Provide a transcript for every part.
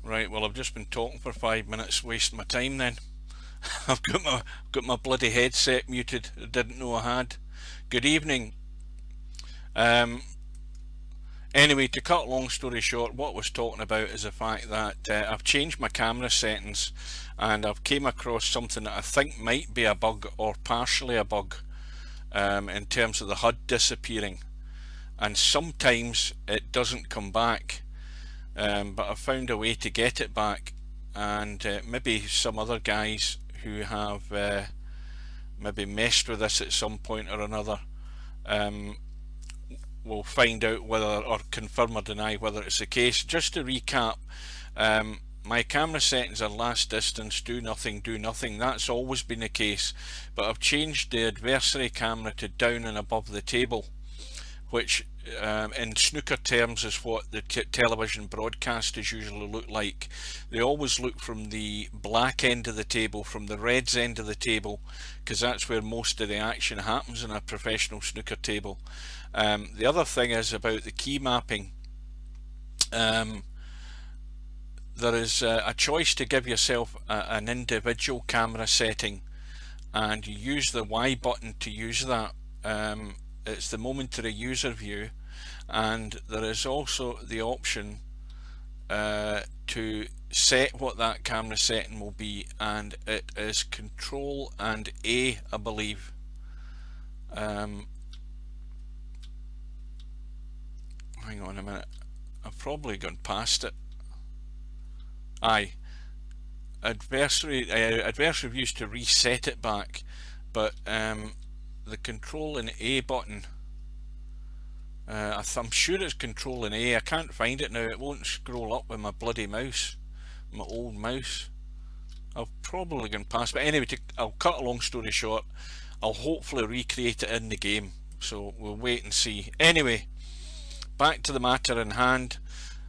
Right, well I've just been talking for 5 minutes, wasting my time then. I've got my bloody headset muted. I didn't know I had. Good evening. Um, anyway, to cut a long story short, what I was talking about is the fact that I've changed my camera settings and I've came across something that I think might be a bug or partially a bug in terms of the HUD disappearing. And sometimes it doesn't come back. But I've found a way to get it back, and maybe some other guys who have maybe messed with this at some point or another will find out whether, or confirm or deny whether it's the case. Just to recap, my camera settings are last distance, do nothing, do nothing. That's always been the case, but I've changed the adversary camera to down and above the table, which in snooker terms is what the television broadcasters usually look like. They always look from the black end of the table, from the reds end of the table, because that's where most of the action happens in a professional snooker table. The other thing is about the key mapping. There is a choice to give yourself an individual camera setting, and you use the Y button to use that. It's the momentary user view, and there is also the option to set what that camera setting will be, and it is Control and A, I believe. Hang on a minute, I've probably gone past it. Aye, adversary views to reset it back, but the Control and A button, I'm sure it's Control and A. I can't find it now. It won't scroll up with my bloody mouse, my old mouse. I've probably gone past, but anyway, I'll cut a long story short, I'll hopefully recreate it in the game, so we'll wait and see. Anyway, back to the matter in hand.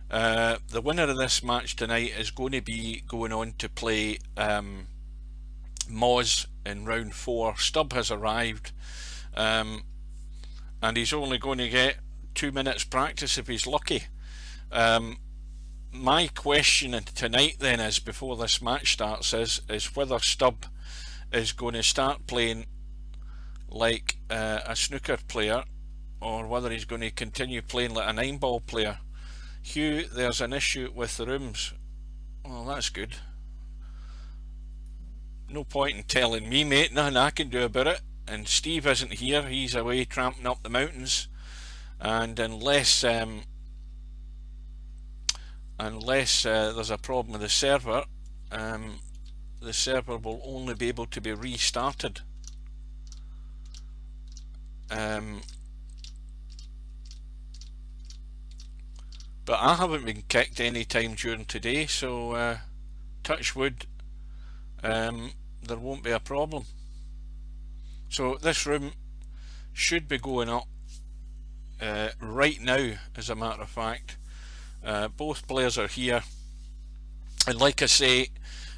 The winner of this match tonight is going to be going on to play Moz in round 4. Stubb has arrived, and he's only going to get 2 minutes practice if he's lucky. My question tonight then is, before this match starts, is whether Stubb is going to start playing like a snooker player, or whether he's going to continue playing like a 9-ball player. Hugh, there's an issue with the rooms. Well, that's good. No point in telling me, mate, nothing I can do about it. And Steve isn't here, he's away tramping up the mountains, and unless there's a problem with the server will only be able to be restarted. But I haven't been kicked any time during today, so touch wood, there won't be a problem. So this room should be going up right now, as a matter of fact. Both players are here, and like I say,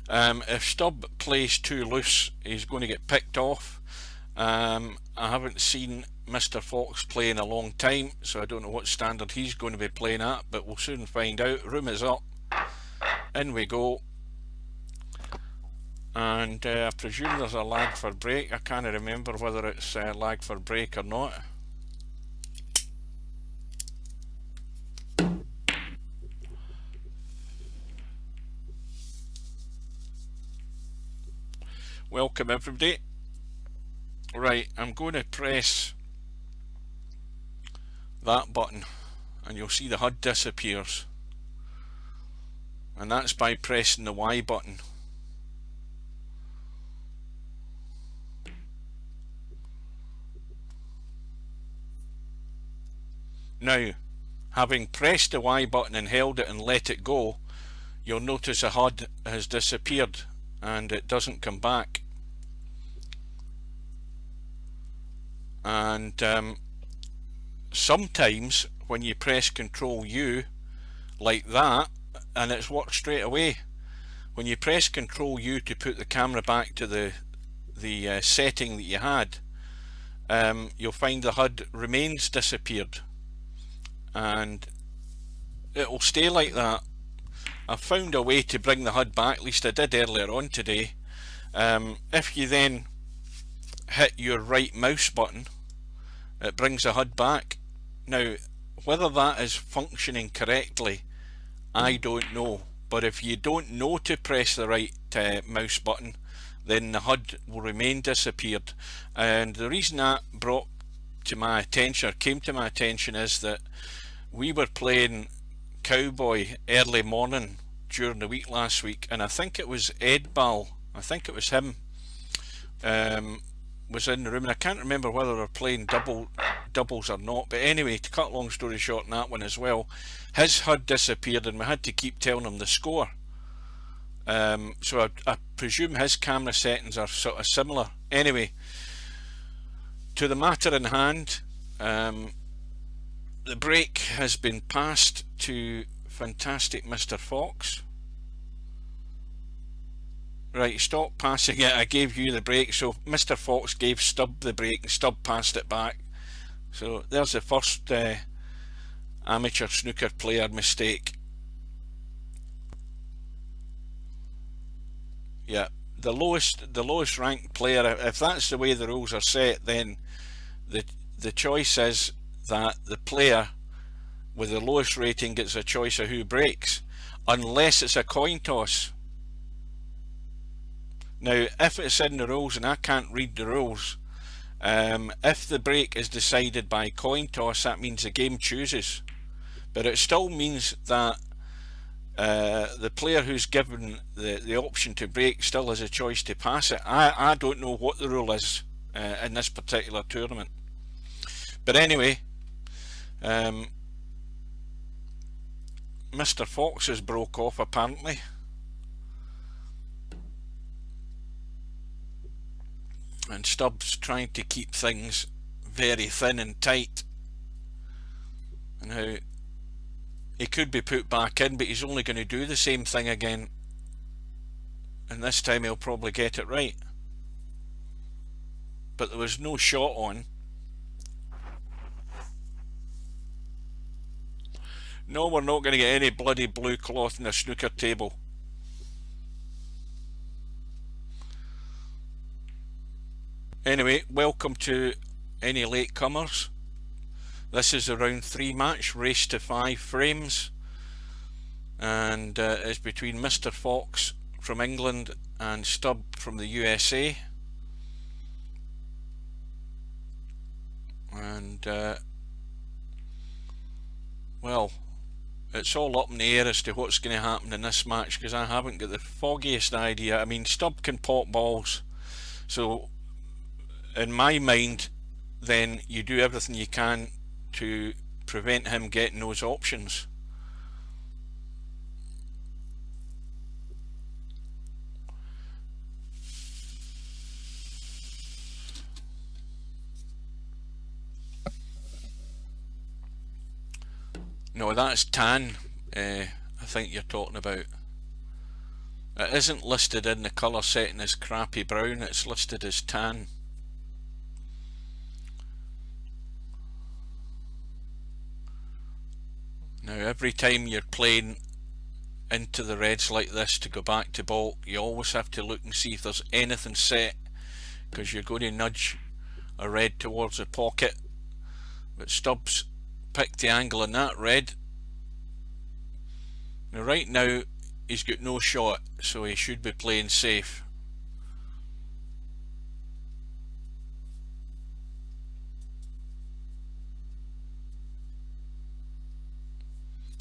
if Stubb plays too loose, he's going to get picked off. I haven't seen Mr. Fox play in a long time, so I don't know what standard he's going to be playing at, but we'll soon find out. Room is up, in we go, and I presume there's a lag for break. I can't remember whether it's lag for break or not. Welcome everybody. Right, I'm going to press that button and you'll see the HUD disappears, and that's by pressing the Y button. Now, having pressed the Y button and held it and let it go, you'll notice the HUD has disappeared and it doesn't come back. And sometimes when you press Control U like that, and it's worked straight away. When you press Control U to put the camera back to the setting that you had, you'll find the HUD remains disappeared, and it will stay like that I've found a way to bring the HUD back, at least I did earlier on today. If you then hit your right mouse button, it brings the HUD back. Now, whether that is functioning correctly, I don't know. But if you don't know to press the right mouse button, then the HUD will remain disappeared. And the reason that brought to my attention, or came to my attention, is that we were playing Cowboy early morning during the week last week, and I think it was Ed Ball, I think it was him, was in the room, and I can't remember whether they were playing doubles or not, but anyway, to cut a long story short on that one as well, his HUD disappeared and we had to keep telling him the score. So I presume his camera settings are sort of similar. Anyway, to the matter in hand, the break has been passed to fantastic Mr. Fox. Right, stop passing it. I gave you the break, so Mr. Fox gave Stubb the break and Stubb passed it back. So there's the first amateur snooker player mistake. Yeah, the lowest ranked player, if that's the way the rules are set, then the choice is that the player with the lowest rating gets a choice of who breaks, unless it's a coin toss. Now, if it's in the rules, and I can't read the rules, if the break is decided by coin toss, that means the game chooses. But it still means that the player who's given the option to break still has a choice to pass it. I don't know what the rule is in this particular tournament. But anyway, Mr. Fox has broke off apparently. And Stubbs trying to keep things very thin and tight. And how he could be put back in, but he's only going to do the same thing again. And this time he'll probably get it right. But there was no shot on. No, we're not going to get any bloody blue cloth in the snooker table. Anyway, welcome to any latecomers. This is a round 3 match, race to 5 frames, and it's between Mr. Fox from England and Stubb from the USA. And well, it's all up in the air as to what's going to happen in this match, because I haven't got the foggiest idea. I mean, Stubb can pop balls, so in my mind, then you do everything you can to prevent him getting those options. No, that's tan, I think you're talking about. It isn't listed in the colour setting as crappy brown, it's listed as tan. Now, every time you're playing into the reds like this to go back to baulk, you always have to look and see if there's anything set, because you're going to nudge a red towards the pocket. But Stubbs picked the angle on that red. Now, right now he's got no shot, so he should be playing safe.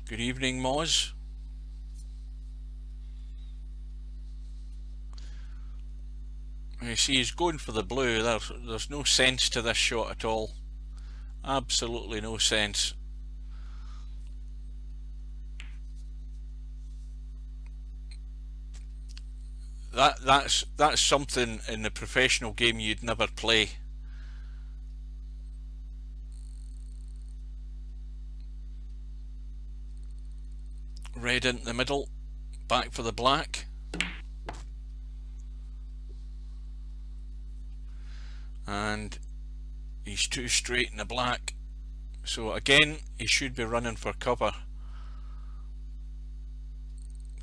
Good evening, Moz. You see, he's going for the blue. There's no sense to this shot at all. Absolutely no sense. That's something in the professional game you'd never play. Red into the middle, back for the black. And he's too straight in the black. So again, he should be running for cover.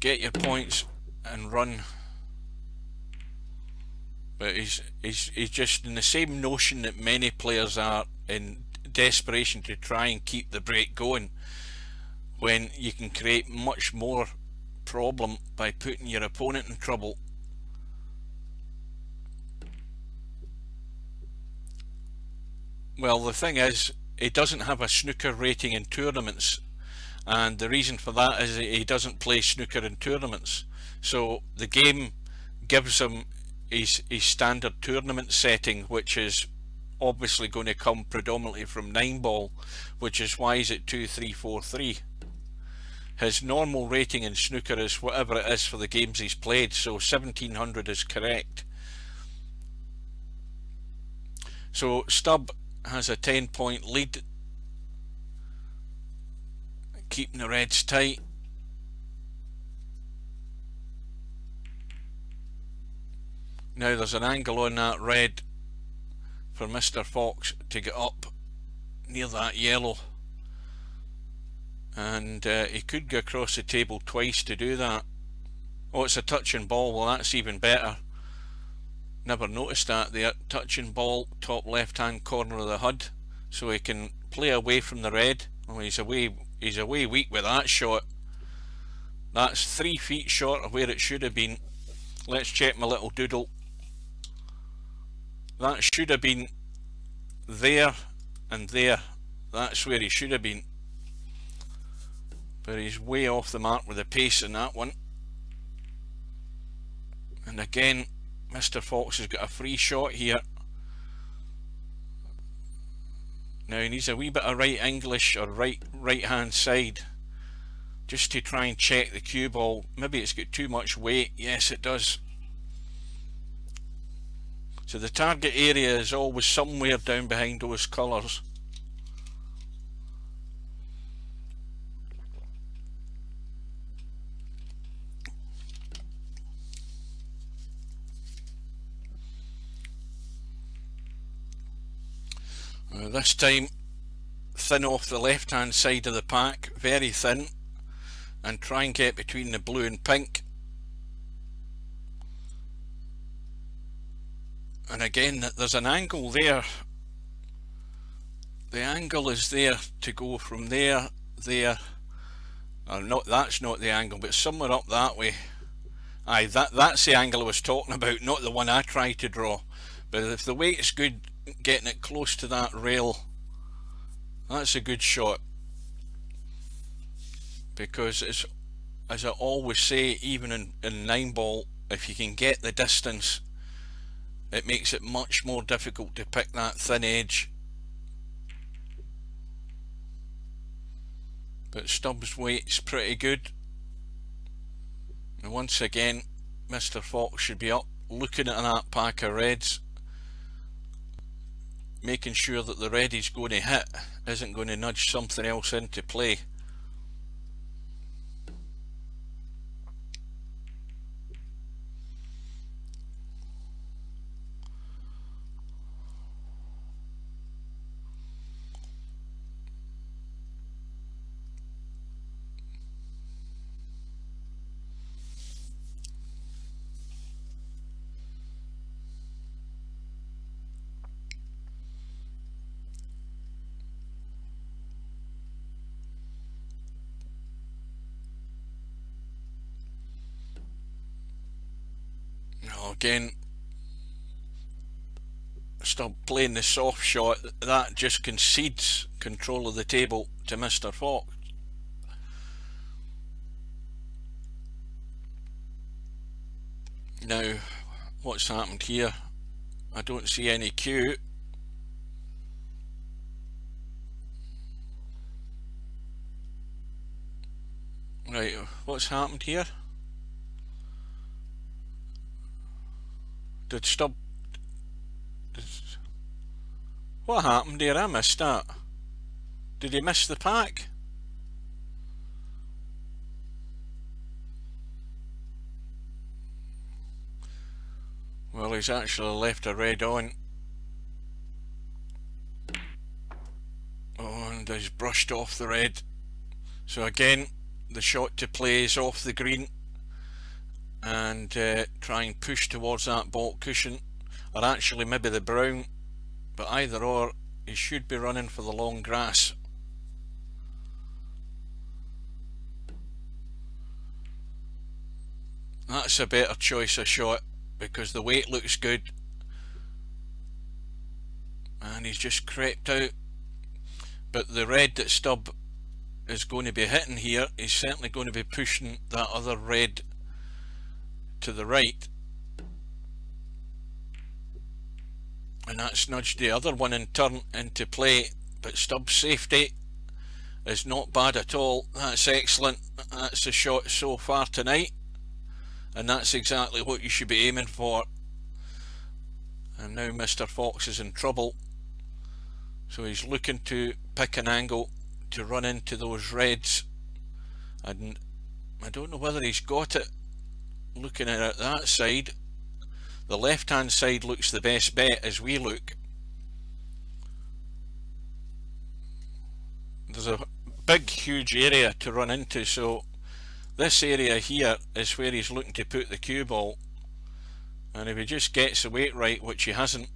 get your points and run. But he's just in the same notion that many players are, in desperation to try and keep the break going, when you can create much more problem by putting your opponent in trouble. Well, the thing is, he doesn't have a snooker rating in tournaments, and the reason for that is he doesn't play snooker in tournaments. So the game gives him his standard tournament setting, which is obviously going to come predominantly from 9-ball, which is why he's at 2343. His normal rating in snooker is whatever it is for the games he's played, so 1700 is correct. So Stubb has a 10-point lead, keeping the reds tight. Now there's an angle on that red for Mr. Fox to get up near that yellow, and he could go across the table twice to do that. Oh, it's a touching ball. Well, that's even better. Never noticed that there. Touching ball, top left hand corner of the HUD, so he can play away from the red. Oh, he's away weak with that shot. That's 3 feet short of where it should have been. Let's check my little doodle. That should have been there and there. That's where he should have been. But he's way off the mark with the pace in that one. And again, Mr. Fox has got a free shot here. Now he needs a wee bit of right English or right hand side just to try and check the cue ball. Maybe it's got too much weight. Yes, it does. So the target area is always somewhere down behind those colours. This time thin off the left hand side of the pack, very thin, and try and get between the blue and pink. And again, there's an angle there. The angle is there to go from there, or not, that's not the angle, but somewhere up that way. Aye, that's the angle I was talking about, not the one I tried to draw. But if the weight's good, getting it close to that rail, that's a good shot. Because it's, as I always say, even in 9-ball, if you can get the distance, it makes it much more difficult to pick that thin edge. But Stubbs' weight's pretty good. And once again, Mr. Fox should be up looking at that pack of reds, making sure that the red he's going to hit isn't going to nudge something else into play. Again, stop playing the soft shot. That just concedes control of the table to Mr. Fox. Now, what's happened here? I don't see any cue. Right, what's happened here? Did Stubb... What happened here? I missed that. Did he miss the pack? Well, he's actually left a red on. Oh, and he's brushed off the red. So again, the shot to play is off the green. and try and push towards that baulk cushion, or actually maybe the brown, but either or, he should be running for the long grass. That's a better choice of shot because the weight looks good, and he's just crept out. But the red that Stubb is going to be hitting here, he's certainly going to be pushing that other red to the right, and that's nudged the other one in turn into play. But Stubb's safety is not bad at all. That's excellent. That's the shot so far tonight, and that's exactly what you should be aiming for. And now Mr. Fox is in trouble, so he's looking to pick an angle to run into those reds, and I don't know whether he's got it. Looking at it that side, the left hand side looks the best bet as we look. There's a big huge area to run into, so this area here is where he's looking to put the cue ball, and if he just gets the weight right, which he hasn't,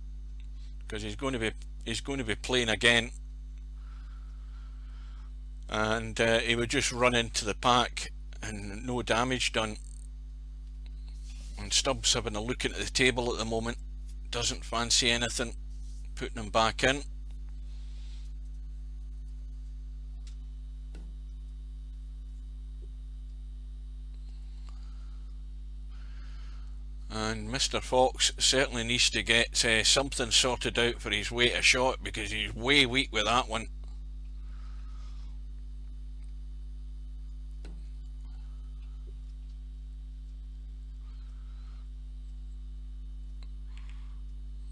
because he's going to be playing again, and he would just run into the pack and no damage done. And Stubbs having a look at the table at the moment, doesn't fancy anything, putting him back in. And Mr. Fox certainly needs to get something sorted out for his weight of shot, because he's way weak with that one.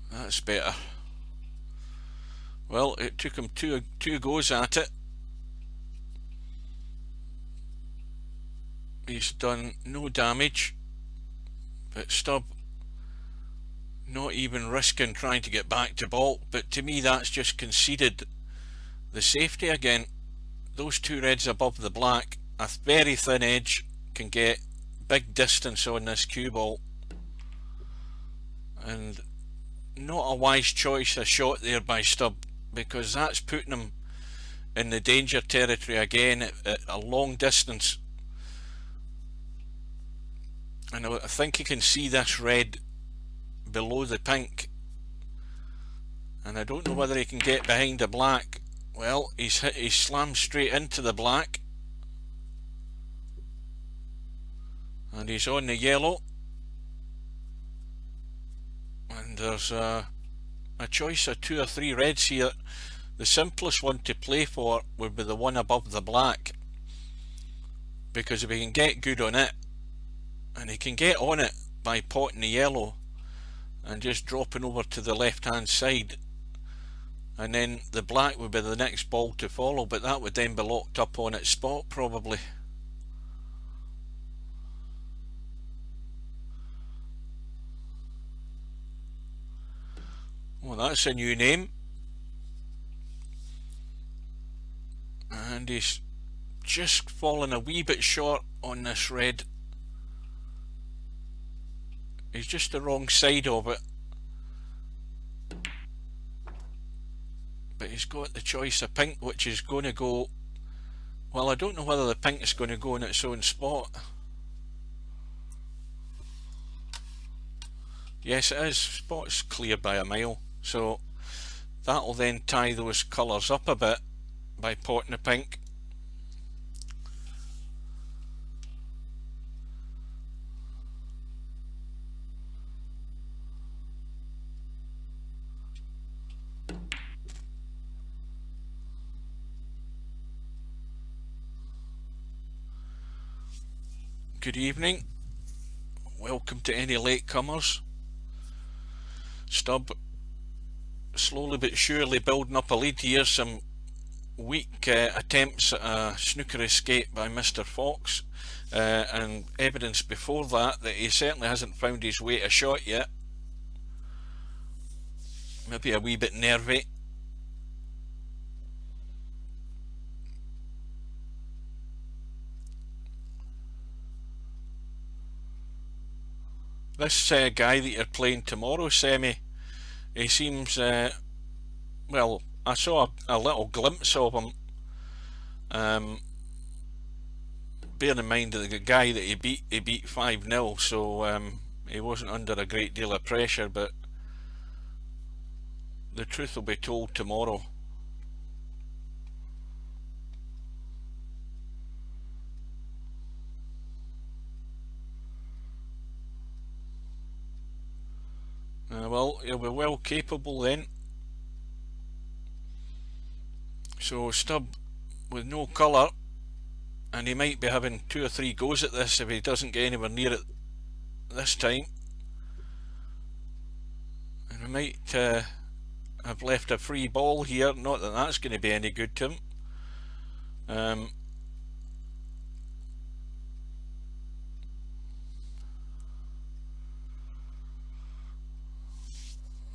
That's better. Well, it took him two goes at it. He's done no damage, but Stubb not even risking trying to get back to baulk. But to me, that's just conceded the safety again. Those two reds above the black, a very thin edge, can get big distance on this cue ball, and not a wise choice of shot there by Stubb, because that's putting him in the danger territory again at a long distance. And I think you can see this red below the pink, and I don't know whether he can get behind the black. Well, he slammed straight into the black, and he's on the yellow, and there's a choice of 2 or 3 reds here. The simplest one to play for would be the one above the black, because if he can get good on it, and he can get on it by potting the yellow and just dropping over to the left hand side, and then the black would be the next ball to follow, but that would then be locked up on its spot probably. Well, that's a new name, and he's just fallen a wee bit short on this red. He's just the wrong side of it, but he's got the choice of pink, which is going to go, well, I don't know whether the pink is going to go in its own spot. Yes, it is. Spot's clear by a mile, so that'll then tie those colours up a bit by potting the pink. Good evening, welcome to any latecomers. Stubb slowly but surely building up a lead here. Some weak attempts at a snooker escape by Mr. Fox, and evidence before that he certainly hasn't found his weight of shot yet. Maybe a wee bit nervy. this guy that you're playing tomorrow, Semi, he seems, well, I saw a little glimpse of him. Bear in mind that the guy that he beat 5-0, so he wasn't under a great deal of pressure, but the truth will be told tomorrow. Well, he'll be well capable then. So Stubb with no colour, and he might be having 2 or 3 goes at this if he doesn't get anywhere near it this time. And we might have left a free ball here, not that that's going to be any good to him.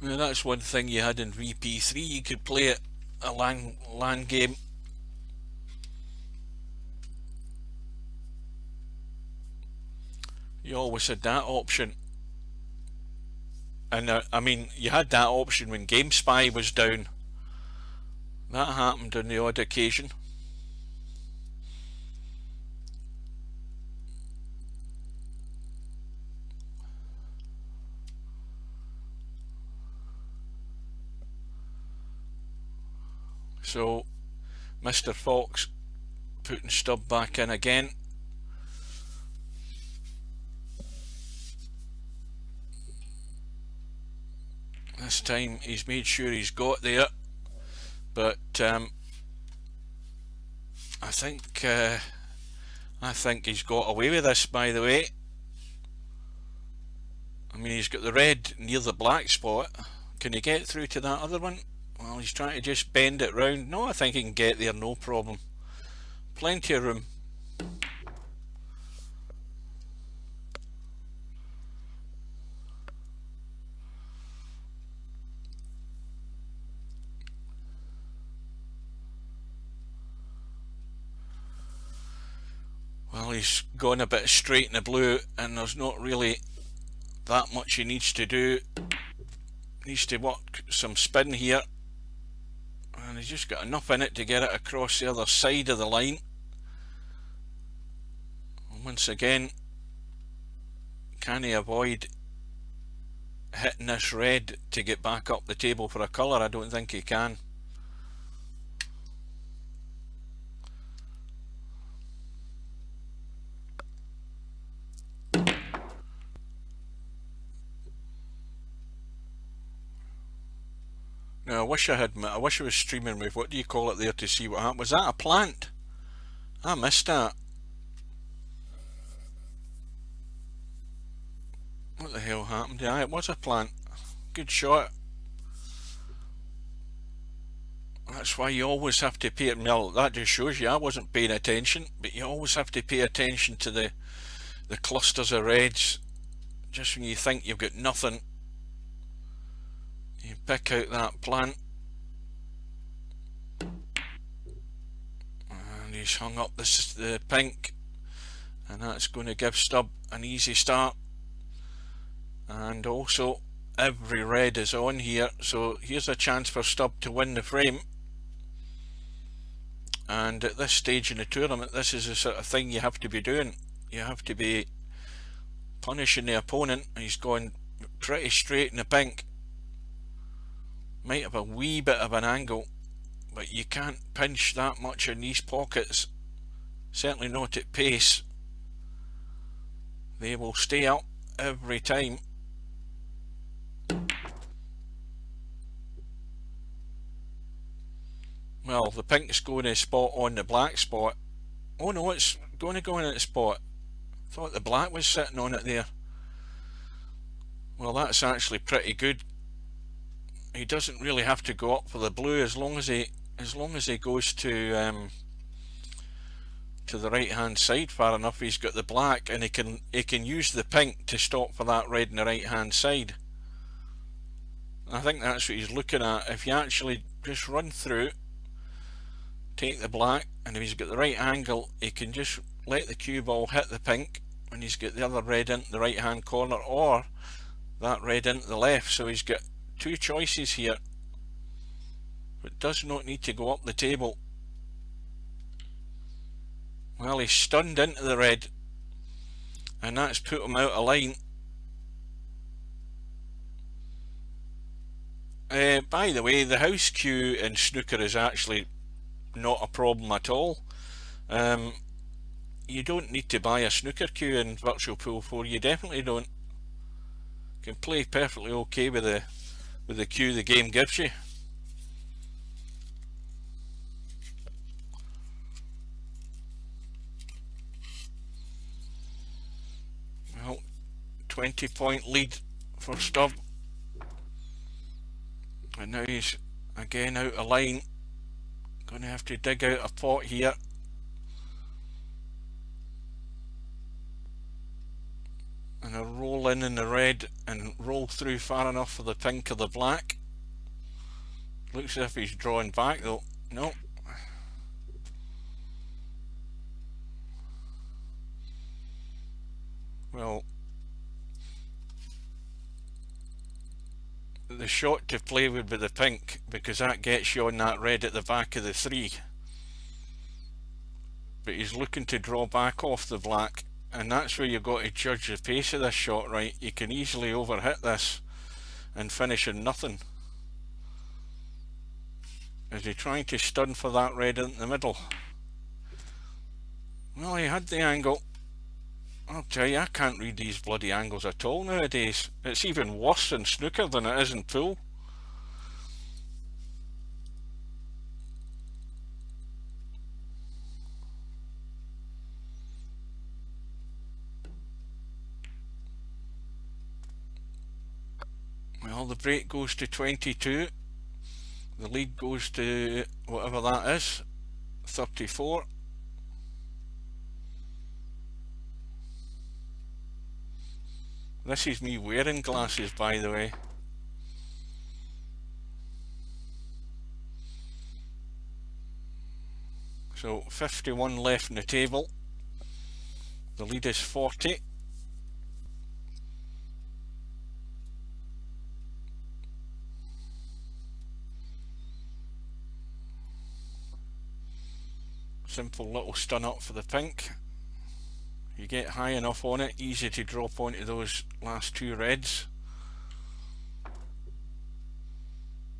Now that's one thing you had in VP3, you could play it a LAN game. You always had that option. And I mean, you had that option when GameSpy was down. That happened on the odd occasion. So Mr. Fox putting Stubb back in again. This time he's made sure he's got there, but I think he's got away with this, by the way. I mean, he's got the red near the black spot. Can he get through to that other one? Well, he's trying to just bend it round. No, I think he can get there, no problem. Plenty of room. Well, he's gone a bit straight in the blue, and there's not really that much he needs to do. He needs to work some spin here, and he's just got enough in it to get it across the other side of the line. And once again, can he avoid hitting this red to get back up the table for a colour? I don't think he can. Now, I wish I was streaming with, what do you call it there, to see what happened. Was that a plant? I missed that. What the hell happened? Yeah, it was a plant. Good shot. That's why you always have to pay it. Well, that just shows you I wasn't paying attention, but you always have to pay attention to the clusters of reds. Just when you think you've got nothing, you pick out that plant, and he's hung up the pink, and that's going to give Stubb an easy start. And also every red is on here, so here's a chance for Stubb to win the frame. And at this stage in the tournament, this is the sort of thing you have to be doing. You have to be punishing the opponent. He's going pretty straight in the pink. Might have a wee bit of an angle, but you can't pinch that much in these pockets, certainly not at pace. They will stay up every time. Well, the pink's going to spot on the black spot. Oh no, it's going to go in at the spot. Thought the black was sitting on it there. Well, that's actually pretty good. He doesn't really have to go up for the blue as long as he goes to the right hand side far enough. He's got the black, and he can use the pink to stop for that red in the right hand side. I think that's what he's looking at. If you actually just run through, take the black, and if he's got the right angle, he can just let the cue ball hit the pink, and he's got the other red into the right hand corner, or that red into the left. So he's got two choices here, but does not need to go up the table. Well, he's stunned into the red, and that's put him out of line. By the way, the house cue in snooker is actually not a problem at all. You don't need to buy a snooker cue in Virtual Pool 4. You definitely don't. You can play perfectly okay with the cue the game gives you. Well, 20-point lead for Stubb. And now he's again out of line. Going to have to dig out a pot here. And a roll in the red and roll through far enough for the pink or the black. Looks as if he's drawing back though. No. Well, the shot to play would be the pink, because that gets you on that red at the back of the 3. But he's looking to draw back off the black, and that's where you've got to judge the pace of this shot right. You can easily overhit this and finish in nothing. Is he trying to stun for that red in the middle? Well, he had the angle. I'll tell you, I can't read these bloody angles at all nowadays. It's even worse in snooker than it is in pool. Well, the break goes to 22. The lead goes to whatever that is, 34. This is me wearing glasses, by the way. So 51 left in the table. The lead is 40. Simple little stun up for the pink. You get high enough on it, easy to drop onto those last two reds.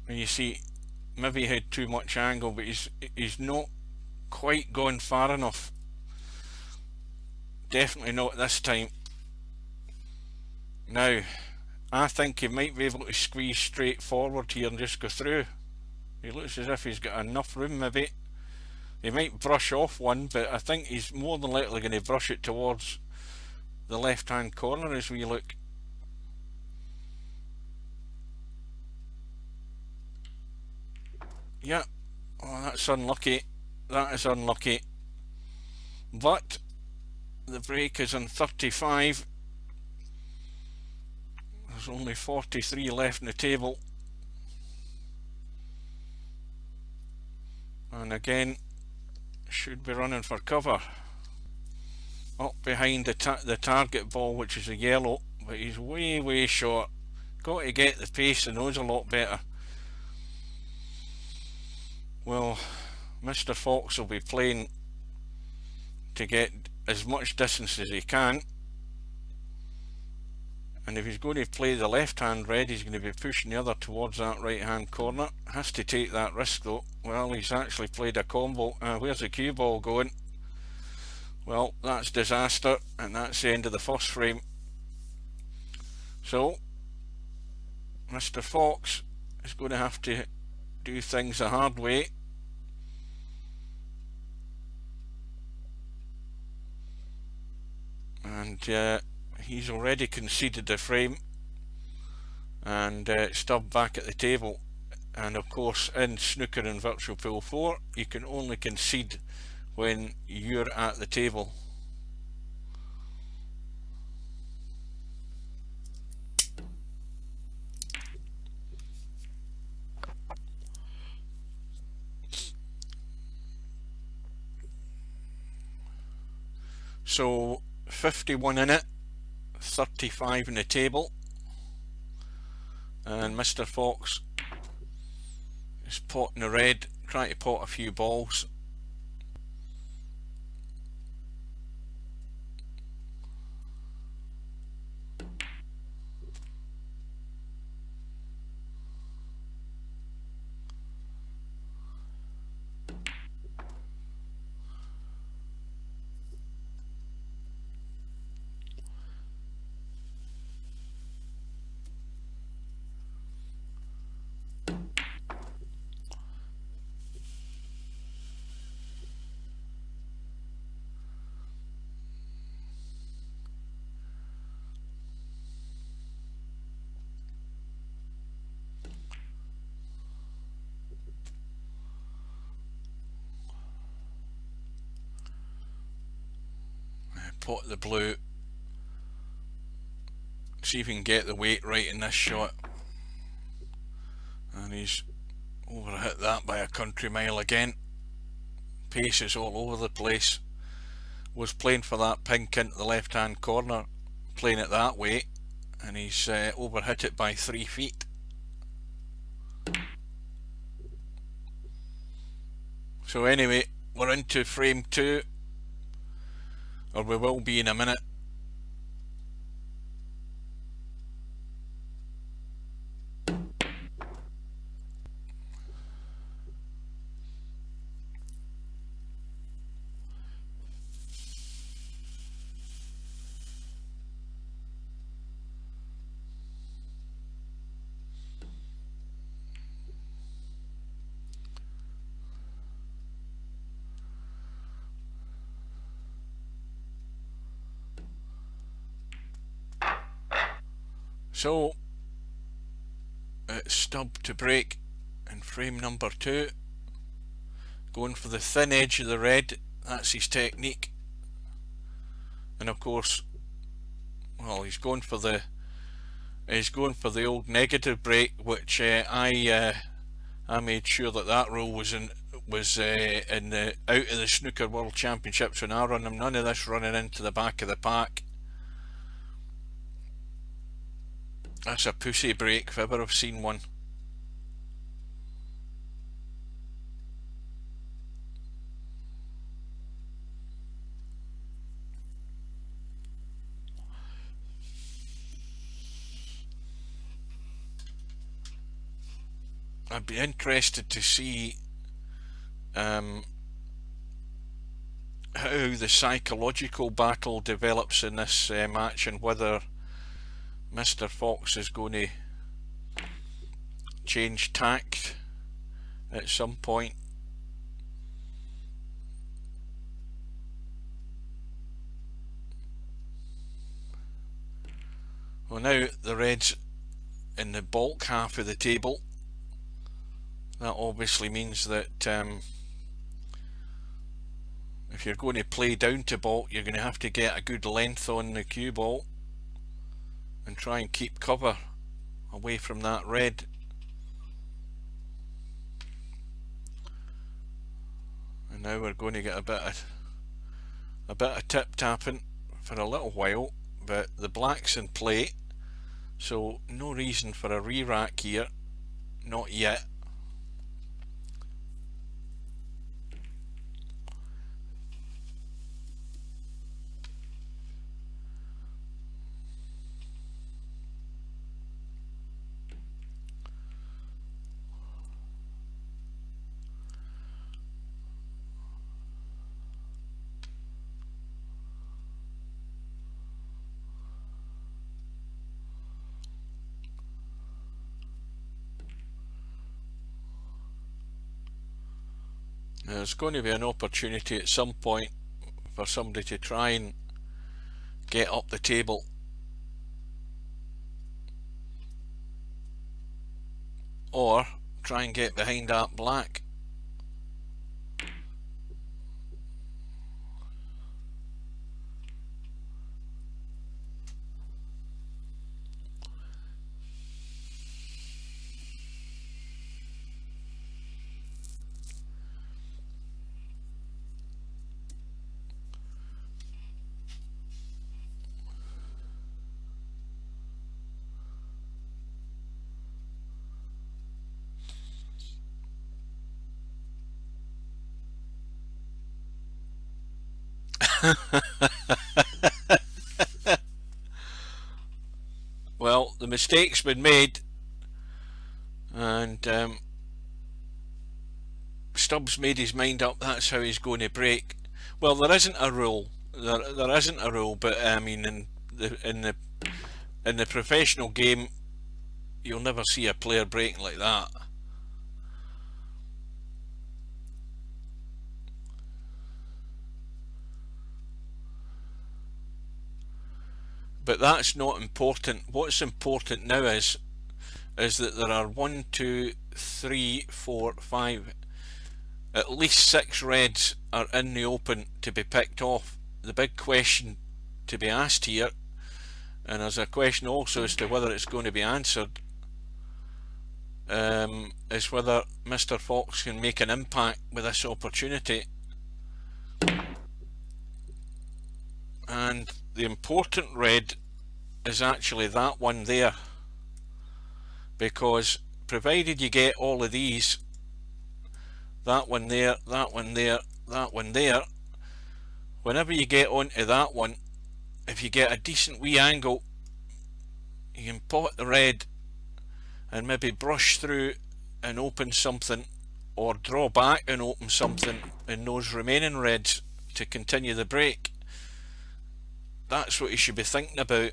And you see, maybe he had too much angle, but he's not quite gone far enough. Definitely not this time. Now, I think he might be able to squeeze straight forward here and just go through. He looks as if he's got enough room maybe. He might brush off one, but I think he's more than likely going to brush it towards the left hand corner as we look. Yeah, oh, that's unlucky. That is unlucky. But the break is on 35. There's only 43 left in the table. And again, should be running for cover. Up behind the target ball, which is a yellow, but he's way short. Got to get the pace and those a lot better. Well, Mr. Fox will be playing to get as much distance as he can, and if he's going to play the left hand red, he's going to be pushing the other towards that right hand corner. Has to take that risk though. Well, he's actually played a combo. Where's the cue ball going? Well, that's disaster, and that's the end of the first frame. So Mr. Fox is going to have to do things the hard way. And he's already conceded the frame, and Stubb back at the table. And of course, in snooker and Virtual Pool 4, you can only concede when you're at the table. So 51 in it, 35 in the table, and Mr. Fox is potting the red, trying to pot a few balls. Pot the blue, see if he can get the weight right in this shot, and he's overhit that by a country mile again. Pace is all over the place. Was playing for that pink into the left hand corner, playing it that way, and he's overhit it by 3 feet. So anyway, we're into frame 2, or we will be in a minute. So it's stub to break in frame number 2, going for the thin edge of the red. That's his technique, and of course, well, he's going for the old negative break, which I made sure that rule was in the out of the Snooker World Championships when I run them. None of this running into the back of the pack. That's a pussy break if ever I've seen one. I'd be interested to see how the psychological battle develops in this match, and whether Mr. Fox is going to change tact at some point. Well, now the red's in the bulk half of the table. That obviously means that if you're going to play down to bulk, you're going to have to get a good length on the cue ball and try and keep cover away from that red. And now we're going to get a bit of tip tapping for a little while, but the black's in play, so no reason for a re-rack here, not yet. There's going to be an opportunity at some point for somebody to try and get up the table, or try and get behind that black. Well, the mistake's been made, and Stubbs made his mind up that's how he's going to break. Well, there isn't a rule. There isn't a rule, but I mean, in the professional game, you'll never see a player breaking like that. But that's not important. What's important now is that there are 1, 2, 3, 4, 5, at least 6 reds are in the open to be picked off. The big question to be asked here, and there's a question also as to whether it's going to be answered, is whether Mr. Fox can make an impact with this opportunity. And the important red is actually that one there, because provided you get all of these, that one there, that one there, that one there, whenever you get onto that one, if you get a decent wee angle, you can pot the red and maybe brush through and open something, or draw back and open something in those remaining reds to continue the break. That's what you should be thinking about.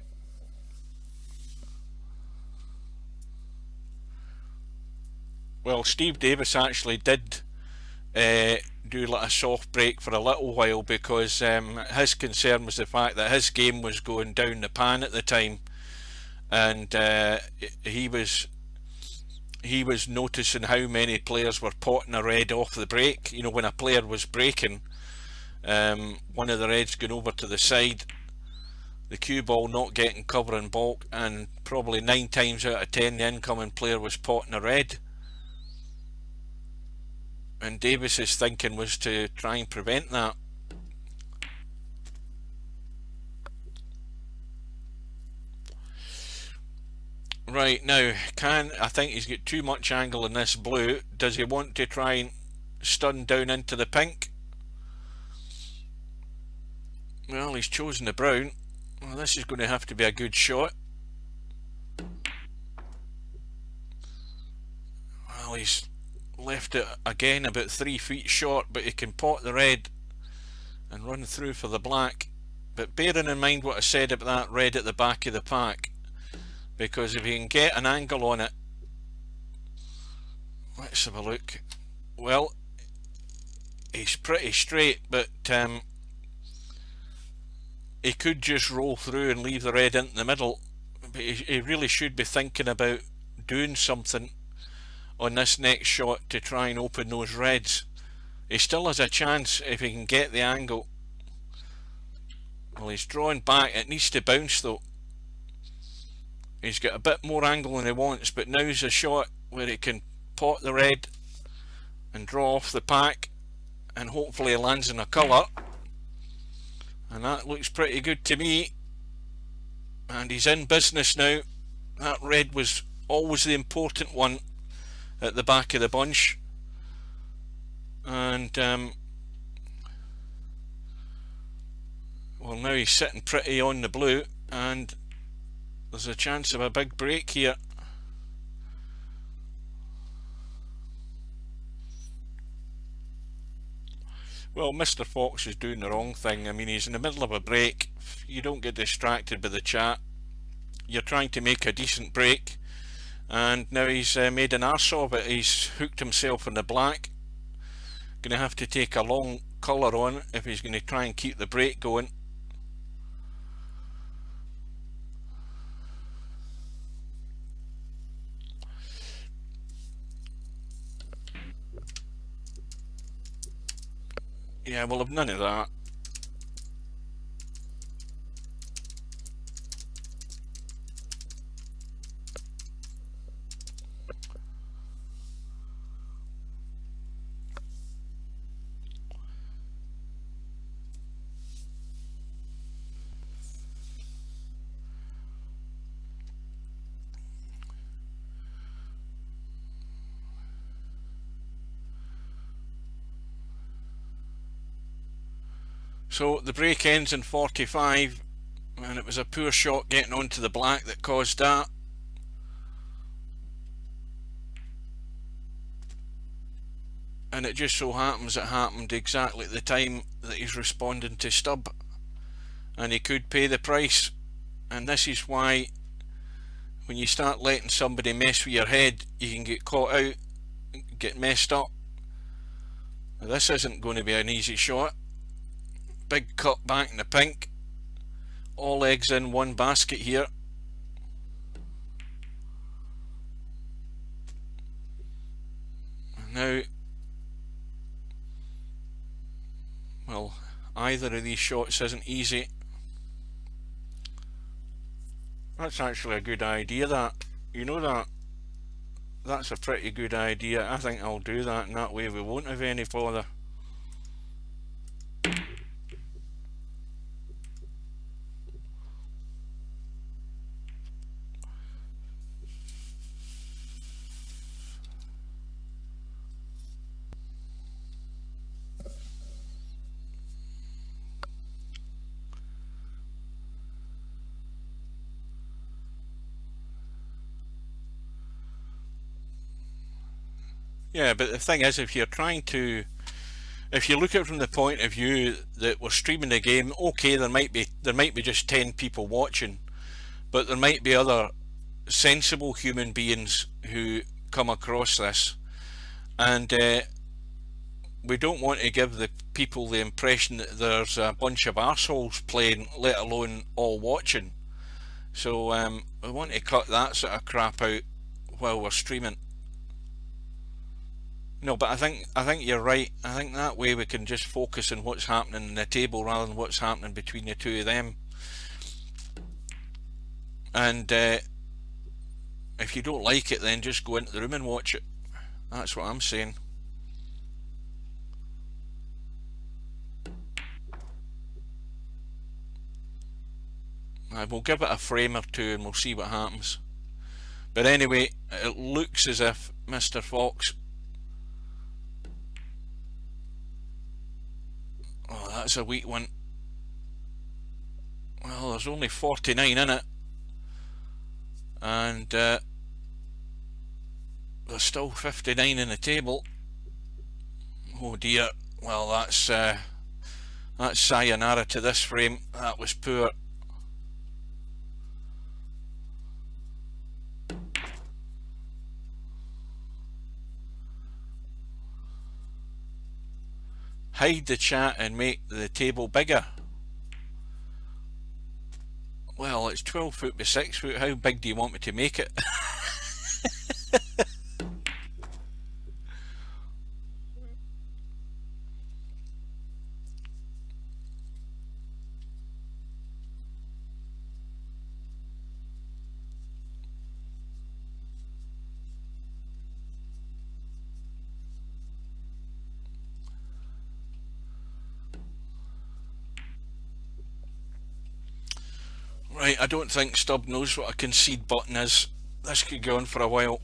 Well, Steve Davis actually did do like a soft break for a little while, because his concern was the fact that his game was going down the pan at the time, and he was noticing how many players were potting a red off the break. You know, when a player was breaking, one of the reds going over to the side, the cue ball not getting cover and balk, and probably 9 times out of 10 the incoming player was potting a red. And Davis's thinking was to try and prevent that. Right, now, I think he's got too much angle in this blue. Does he want to try and stun down into the pink? Well, he's chosen the brown. Well, this is going to have to be a good shot. Well, he's left it again about 3 feet short, but he can pot the red and run through for the black. But bearing in mind what I said about that red at the back of the pack, because if you can get an angle on it, let's have a look. Well, he's pretty straight, but he could just roll through and leave the red into the middle. But he really should be thinking about doing something on this next shot to try and open those reds. He still has a chance if he can get the angle. Well, he's drawing back. It needs to bounce though. He's got a bit more angle than he wants, but now's a shot where he can pot the red and draw off the pack, and hopefully he lands in a colour. And that looks pretty good to me. And he's in business now. That red was always the important one at the back of the bunch. And well, now he's sitting pretty on the blue, and there's a chance of a big break here. Well, Mr. Fox is doing the wrong thing. I mean, he's in the middle of a break. You don't get distracted by the chat. You're trying to make a decent break, and now he's made an arse of it. He's hooked himself in the black. Going to have to take a long colour on if he's going to try and keep the break going. Yeah, we'll have none of that. So the break ends in 45, and it was a poor shot getting onto the black that caused that. And it just so happens it happened exactly at the time that he's responding to stub, and he could pay the price. And this is why when you start letting somebody mess with your head, you can get caught out, get messed up. Now, this isn't going to be an easy shot. Big cut back in the pink, all eggs in one basket here. Now, well, either of these shots isn't easy. That's actually a good idea, that. You know that? That's a pretty good idea. I think I'll do that, and that way we won't have any bother. Yeah, but the thing is, if you look at it from the point of view that we're streaming the game, okay, there might be just 10 people watching, but there might be other sensible human beings who come across this, and we don't want to give the people the impression that there's a bunch of arseholes playing, let alone all watching. So we want to cut that sort of crap out while we're streaming. No, but I think you're right. I think that way we can just focus on what's happening in the table rather than what's happening between the two of them. And if you don't like it, then just go into the room and watch it. That's what I'm saying. We'll give it a frame or two and we'll see what happens. But anyway, it looks as if Mr. Fox... Oh, that's a weak one. Well, there's only 49 in it. And there's still 59 in the table. Oh dear. Well, that's sayonara to this frame. That was poor. Hide the chat and make the table bigger. Well, it's 12 foot by 6 foot. How big do you want me to make it? Right, I don't think Stub knows what a concede button is. This could go on for a while.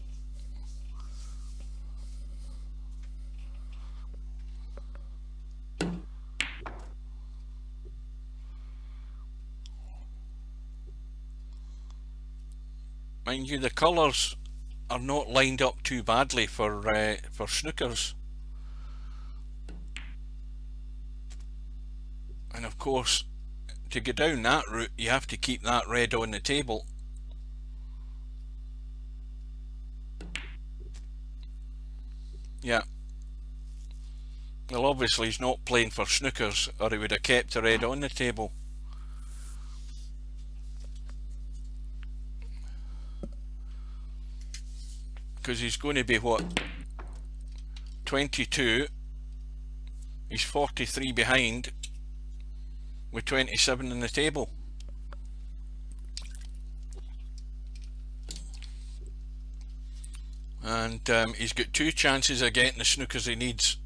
Mind you, the colours are not lined up too badly for snookers. And of course, to go down that route, you have to keep that red on the table. Yeah. Well, obviously he's not playing for snookers, or he would have kept the red on the table. Because he's going to be, what, 22. He's 43 behind, with 27 in the table. And he's got 2 chances of getting the snookers he needs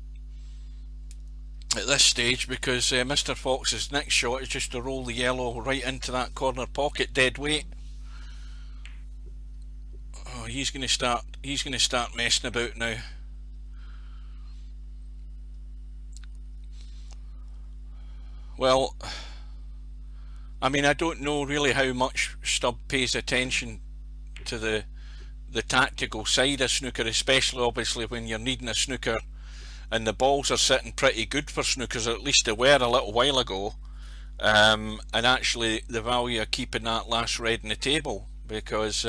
at this stage, because Mr. Fox's next shot is just to roll the yellow right into that corner pocket dead weight. Oh, he's going to start messing about now. Well, I mean, I don't know really how much Stubb pays attention to the tactical side of snooker, especially obviously when you're needing a snooker and the balls are sitting pretty good for snookers, or at least they were a little while ago. And actually the value of keeping that last red in the table, because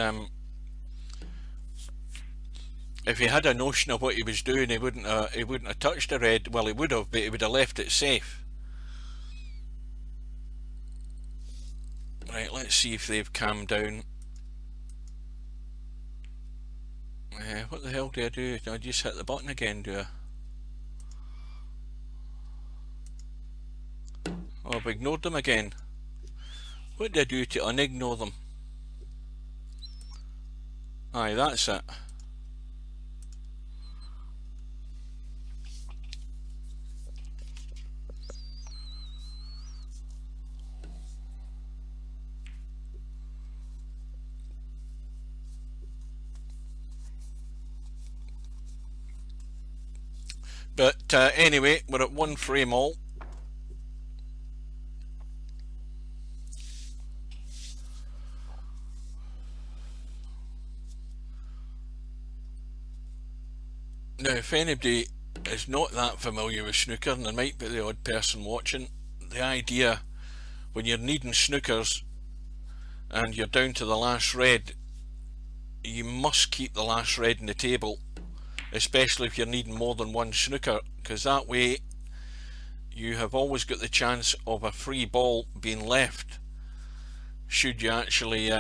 if he had a notion of what he was doing, he wouldn't have touched the red. Well, he would have, but he would have left it safe. Right, let's see if they've calmed down. What the hell do I do? Do I just hit the button again, do I? Oh, I've ignored them again. What did I do to unignore them? Aye, that's it. But anyway, we're at one frame all. Now, if anybody is not that familiar with snooker, and there might be the odd person watching, the idea when you're needing snookers and you're down to the last red, you must keep the last red in the table, especially if you're needing more than one snooker, because that way you have always got the chance of a free ball being left should you actually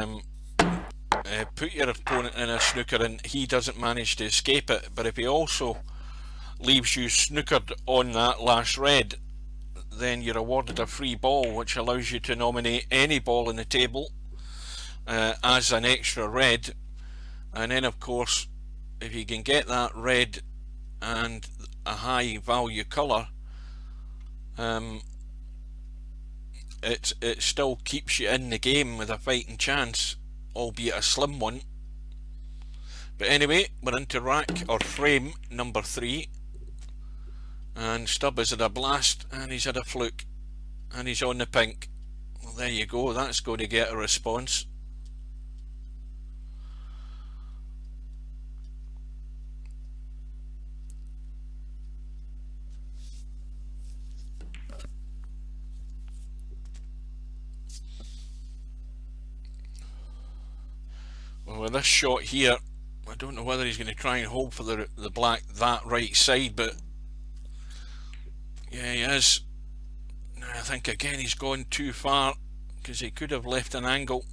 put your opponent in a snooker and he doesn't manage to escape it. But if he also leaves you snookered on that last red, then you're awarded a free ball, which allows you to nominate any ball in the table as an extra red. And then of course, if you can get that red and a high value colour, it still keeps you in the game with a fighting chance, albeit a slim one. But anyway, we're into rack or frame number 3, and Stubb has had a blast and he's had a fluke and he's on the pink. Well, there you go, that's going to get a response. Well, with this shot here, I don't know whether he's going to try and hold for the black that right side, but yeah, he is. I think again he's gone too far, because he could have left an angle.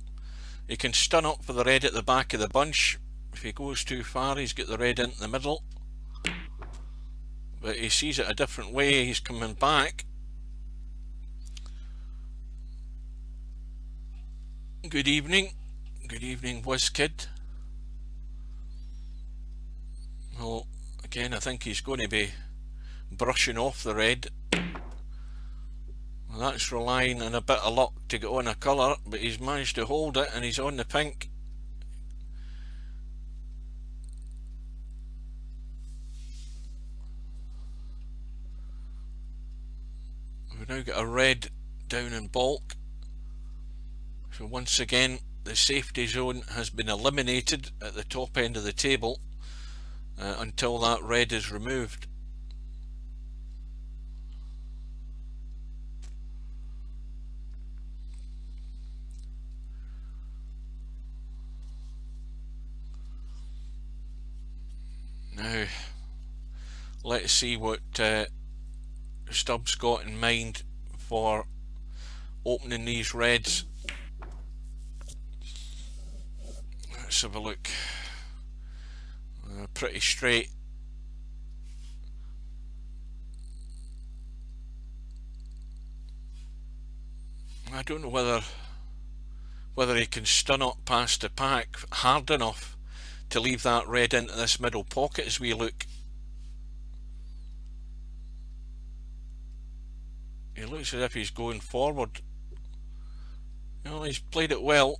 He can stun up for the red at the back of the bunch. If he goes too far, he's got the red into the middle, but he sees it a different way. He's coming back. Good evening. Good evening, WizKid. Well, again, I think he's going to be brushing off the red. Well, that's relying on a bit of luck to get on a colour, but he's managed to hold it and he's on the pink. We've now got a red down in bulk. So once again, the safety zone has been eliminated at the top end of the table until that red is removed. Now, let's see what Stubb's got in mind for opening these reds. Let's have a look. Pretty straight. I don't know whether he can stun up past the pack hard enough to leave that red into this middle pocket as we look. He looks as if he's going forward. Well, he's played it well.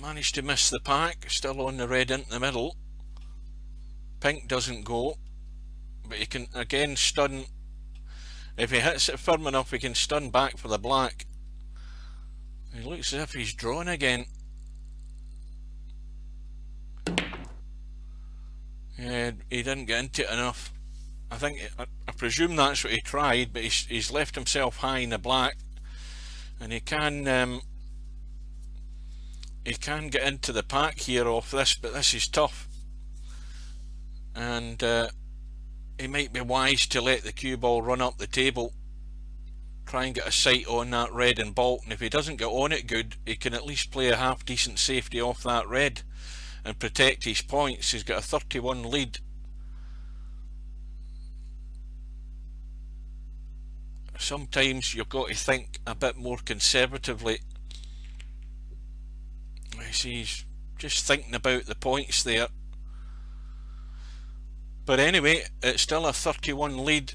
Managed to miss the pack, still on the red into the middle. Pink doesn't go, but he can again stun If he hits it firm enough, he can stun back for the black. He looks as if he's drawn again. Yeah, he didn't get into it enough. I presume that's what he tried, but he's left himself high in the black, and he can get into the pack here off this, but this is tough. And he might be wise to let the cue ball run up the table, try and get a sight on that red and bolt, and if he doesn't get on it good, he can at least play a half decent safety off that red and protect his points. He's got a 31 lead. Sometimes you've got to think a bit more conservatively. I see he's just thinking about the points there. But anyway, it's still a 31 lead.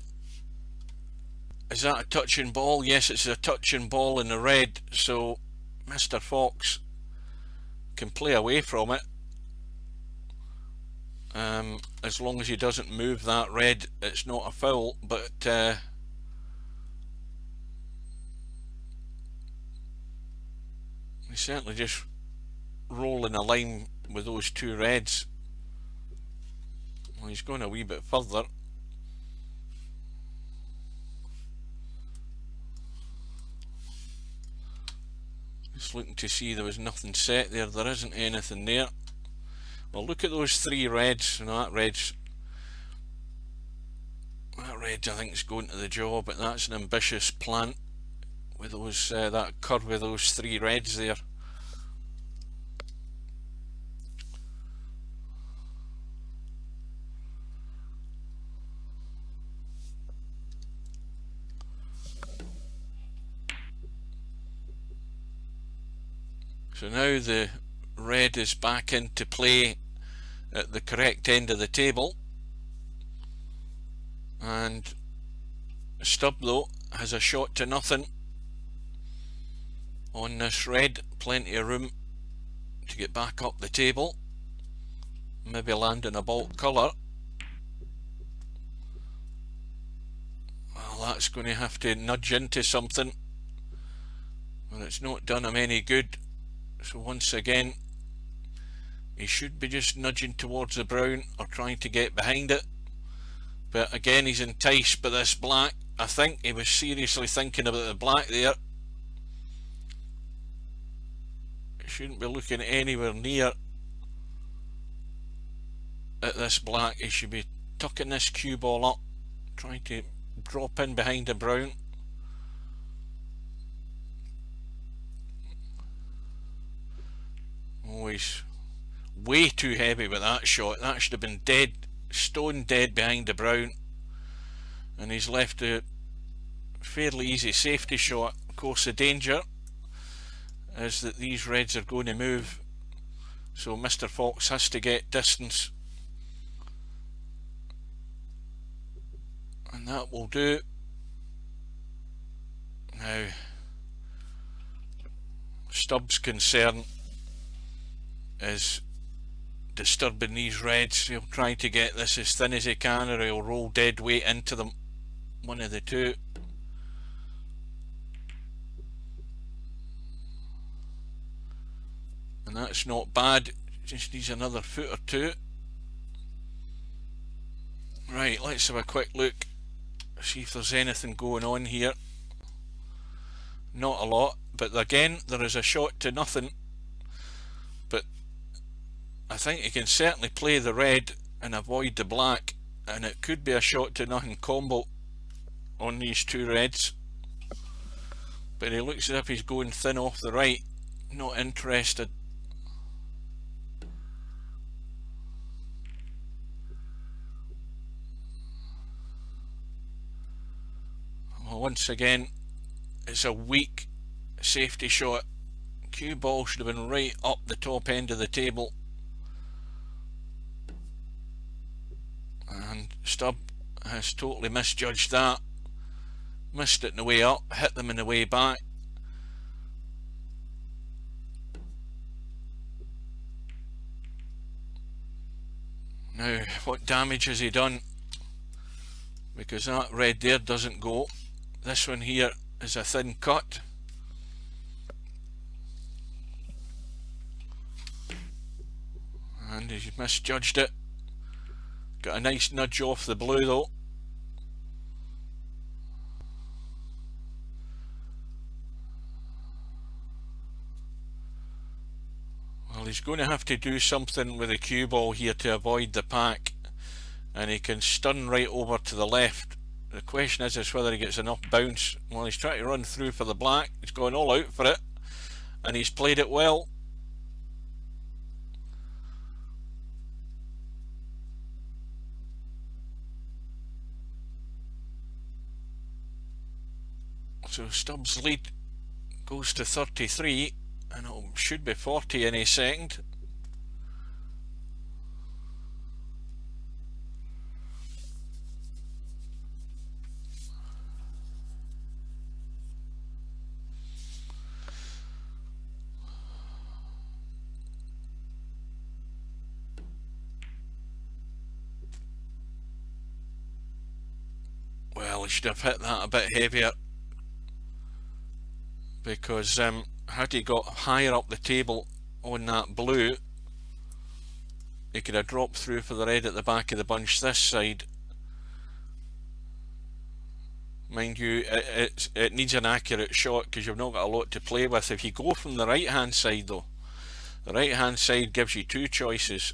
Is that a touching ball? Yes, it's a touching ball in the red, so Mr. Fox can play away from it. As long as he doesn't move that red, it's not a foul, but he's certainly just rolling a line with those two reds. Well, he's going a wee bit further. Just looking to see there was nothing set there. There isn't anything there. Well, look at those three reds. You know, that red's I think is going to the job, but that's an ambitious plan with those that curve with those three reds there. So now the red is back into play at the correct end of the table, and Stubb though has a shot to nothing on this red. Plenty of room to get back up the table, maybe landing a bolt colour. Well, that's going to have to nudge into something, and it's not done him any good. So once again, he should be just nudging towards the brown or trying to get behind it. But again, he's enticed by this black. I think he was seriously thinking about the black there. He shouldn't be looking anywhere near at this black. He should be tucking this cue ball up, trying to drop in behind the brown. Oh, he's way too heavy with that shot. That should have been dead, stone dead behind the brown, and he's left a fairly easy safety shot. Of course, the danger is that these reds are going to move, so Mr. Fox has to get distance, and that will do. Now, Stubbs' concern is disturbing these reds. He'll try to get this as thin as he can, or he'll roll dead weight into them. One of the two. And that's not bad, just needs another foot or two. Right, let's have a quick look, see if there's anything going on here. Not a lot, but again, there is a shot to nothing. But I think he can certainly play the red and avoid the black, and it could be a shot to nothing combo on these two reds. But he looks as if he's going thin off the right, not interested. Well, once again, it's a weak safety shot. Cue ball should have been right up the top end of the table, and Stubb has totally misjudged that. Missed it in the way up, hit them in the way back. Now, what damage has he done? Because that red there doesn't go. This one here is a thin cut. And he's misjudged it. Got a nice nudge off the blue though. Well, he's going to have to do something with the cue ball here to avoid the pack. And he can stun right over to the left. The question is whether he gets enough bounce. Well, he's trying to run through for the black. He's going all out for it. And he's played it well. So Stubbs' lead goes to 33, and it should be 40 any second. Well, he should have hit that a bit heavier, because had he got higher up the table on that blue, he could have dropped through for the red at the back of the bunch this side. Mind you, it needs an accurate shot because you've not got a lot to play with. If you go from the right hand side though, the right hand side gives you two choices.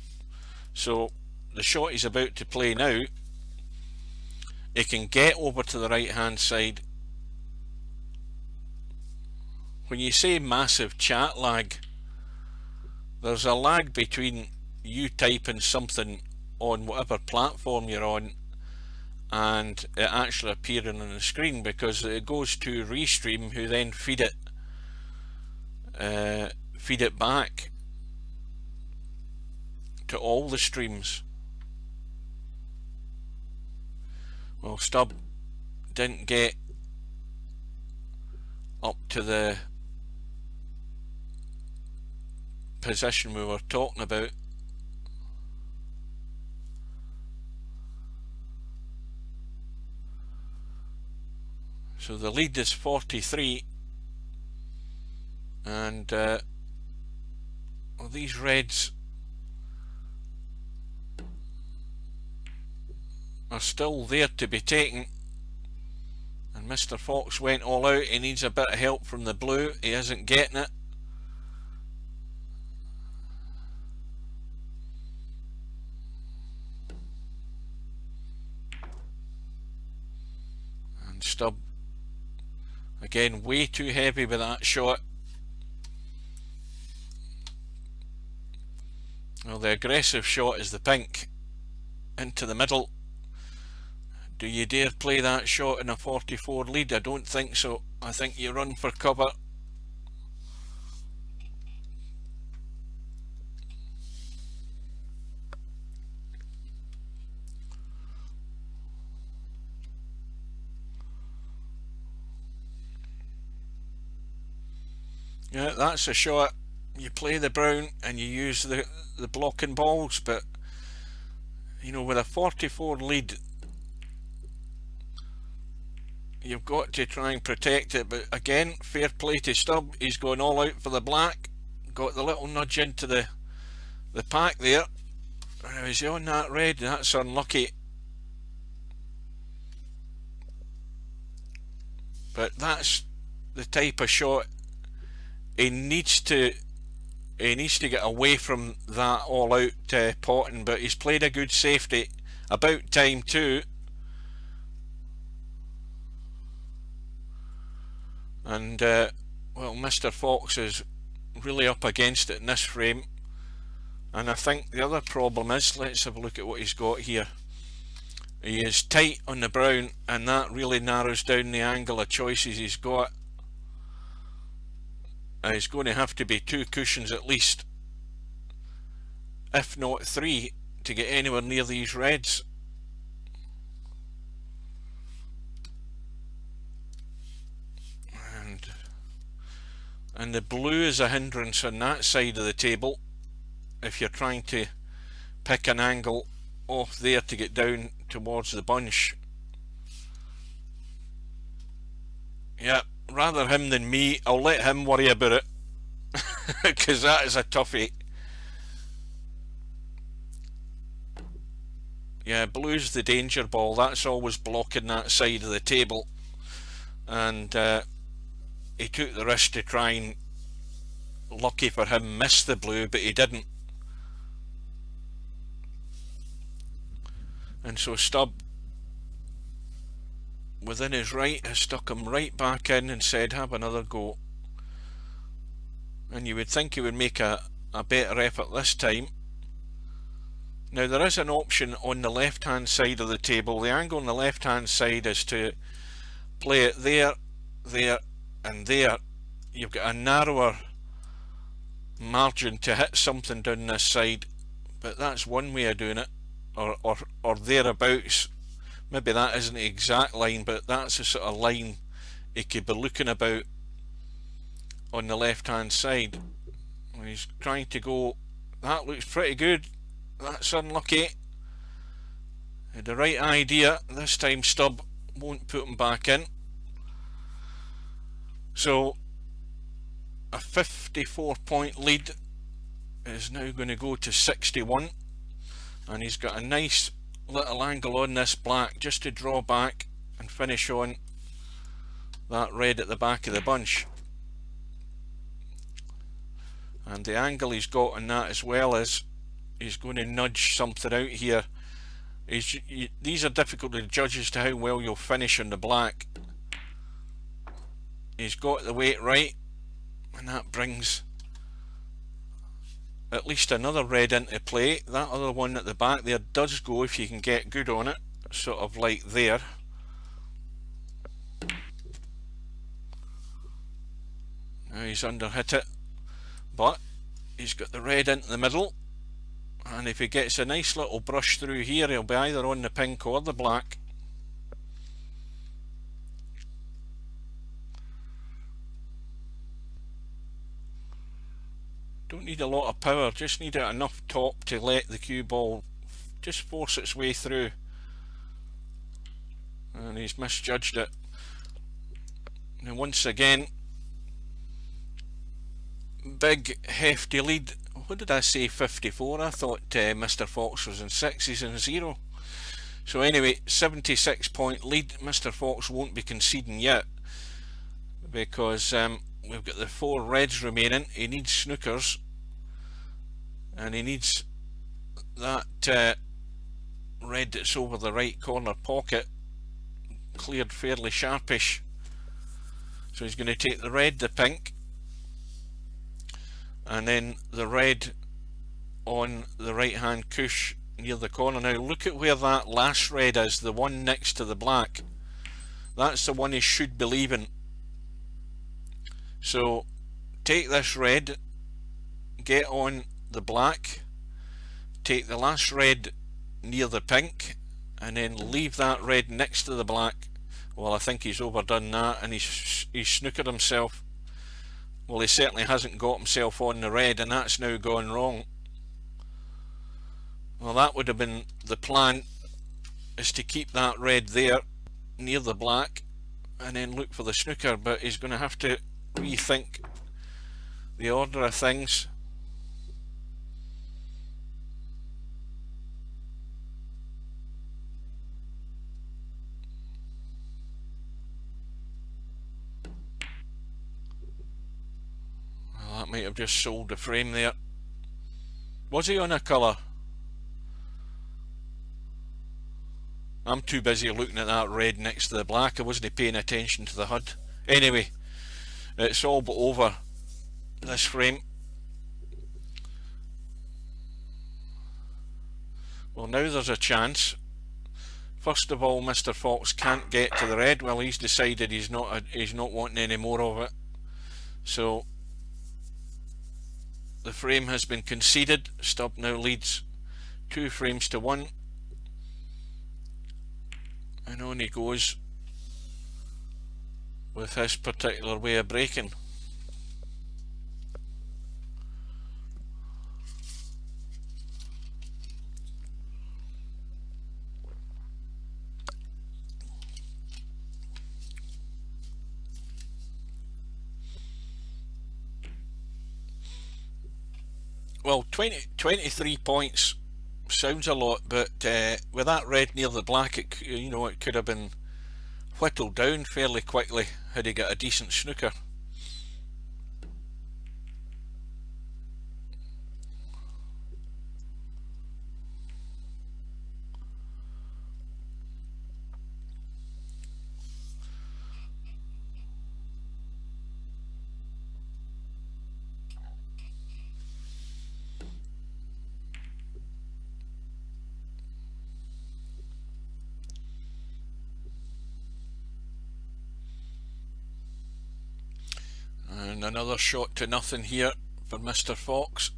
So the shot he's about to play now, he can get over to the right hand side. When you say massive chat lag, there's a lag between you typing something on whatever platform you're on and it actually appearing on the screen, because it goes to Restream, who then feed it back to all the streams. Well, Stubb didn't get up to the position we were talking about. So the lead is 43, and well, these reds are still there to be taken, and Mr. Fox went all out. He needs a bit of help from the blue. He isn't getting it. And Stubb again way too heavy with that shot. Well, the aggressive shot is the pink into the middle. Do you dare play that shot in a 44 lead? I don't think so. I think you run for cover. Yeah, that's a shot. You play the brown and you use the blocking balls, but you know, with a 44 lead, you've got to try and protect it. But again, fair play to Stubb. He's going all out for the black. Got the little nudge into the pack there. Now is he on that red? That's unlucky. But that's the type of shot he needs to get away from, that all out potting. But he's played a good safety. About time too. And well, Mr. Fox is really up against it in this frame. And I think the other problem is, let's have a look at what he's got here. He is tight on the brown, and that really narrows down the angle of choices he's got. He's going to have to be 2 cushions at least, if not 3, to get anywhere near these reds. And the blue is a hindrance on that side of the table if you're trying to pick an angle off there to get down towards the bunch. Yeah, rather him than me. I'll let him worry about it, because that is a toughie. Yeah, blue's the danger ball. That's always blocking that side of the table. And he took the risk to try and, lucky for him, miss the blue, but he didn't. And so Stubb, within his right, has stuck him right back in and said, have another go. And you would think he would make a better effort this time. Now there is an option on the left hand side of the table. The angle on the left hand side is to play it there, there and there. You've got a narrower margin to hit something down this side, but that's one way of doing it, or thereabouts. Maybe that isn't the exact line, but that's the sort of line he could be looking about on the left hand side. When he's trying to go, that looks pretty good. That's unlucky. Had the right idea. This time Stubb won't put him back in. So a 54-point lead is now going to go to 61, and he's got a nice little angle on this black just to draw back and finish on that red at the back of the bunch. And the angle he's got on that as well is he's going to nudge something out here. These are difficult to judge as to how well you'll finish on the black. He's got the weight right, and that brings at least another red into play. That other one at the back there does go if you can get good on it, sort of like there. Now he's under hit it, but he's got the red into the middle, and if he gets a nice little brush through here, he'll be either on the pink or the black. Don't need a lot of power, just need it enough top to let the cue ball just force its way through. And he's misjudged it. Now once again, big hefty lead. What did I say, 54? I thought Mr. Fox was in 6. He's in 0. So anyway, 76-point lead. Mr. Fox won't be conceding yet, because we've got the 4 reds remaining. He needs snookers, and he needs that red that's over the right corner pocket cleared fairly sharpish. So he's going to take the red, the pink, and then the red on the right hand cush near the corner. Now look at where that last red is, the one next to the black. That's the one he should be leaving. So take this red, get on the black, take the last red near the pink, and then leave that red next to the black. Well, I think he's overdone that, and he's snookered himself. Well, he certainly hasn't got himself on the red, and that's now gone wrong. Well, that would have been the plan, is to keep that red there near the black and then look for the snooker, but he's going to have to rethink the order of things. Well, that might have just sold the frame there. Was he on a colour? I'm too busy looking at that red next to the black. I wasn't paying attention to the HUD. Anyway, it's all but over, this frame. Well, now there's a chance. First of all, Mr. Fox can't get to the red. Well, he's decided he's not wanting any more of it. So the frame has been conceded. Stubb now leads 2 frames to 1. And on he goes with his particular way of breaking. well, 23 points sounds a lot, but with that red near the black, it could have been whittled down fairly quickly had he got a decent snooker. And another shot to nothing here for Mr. Fox.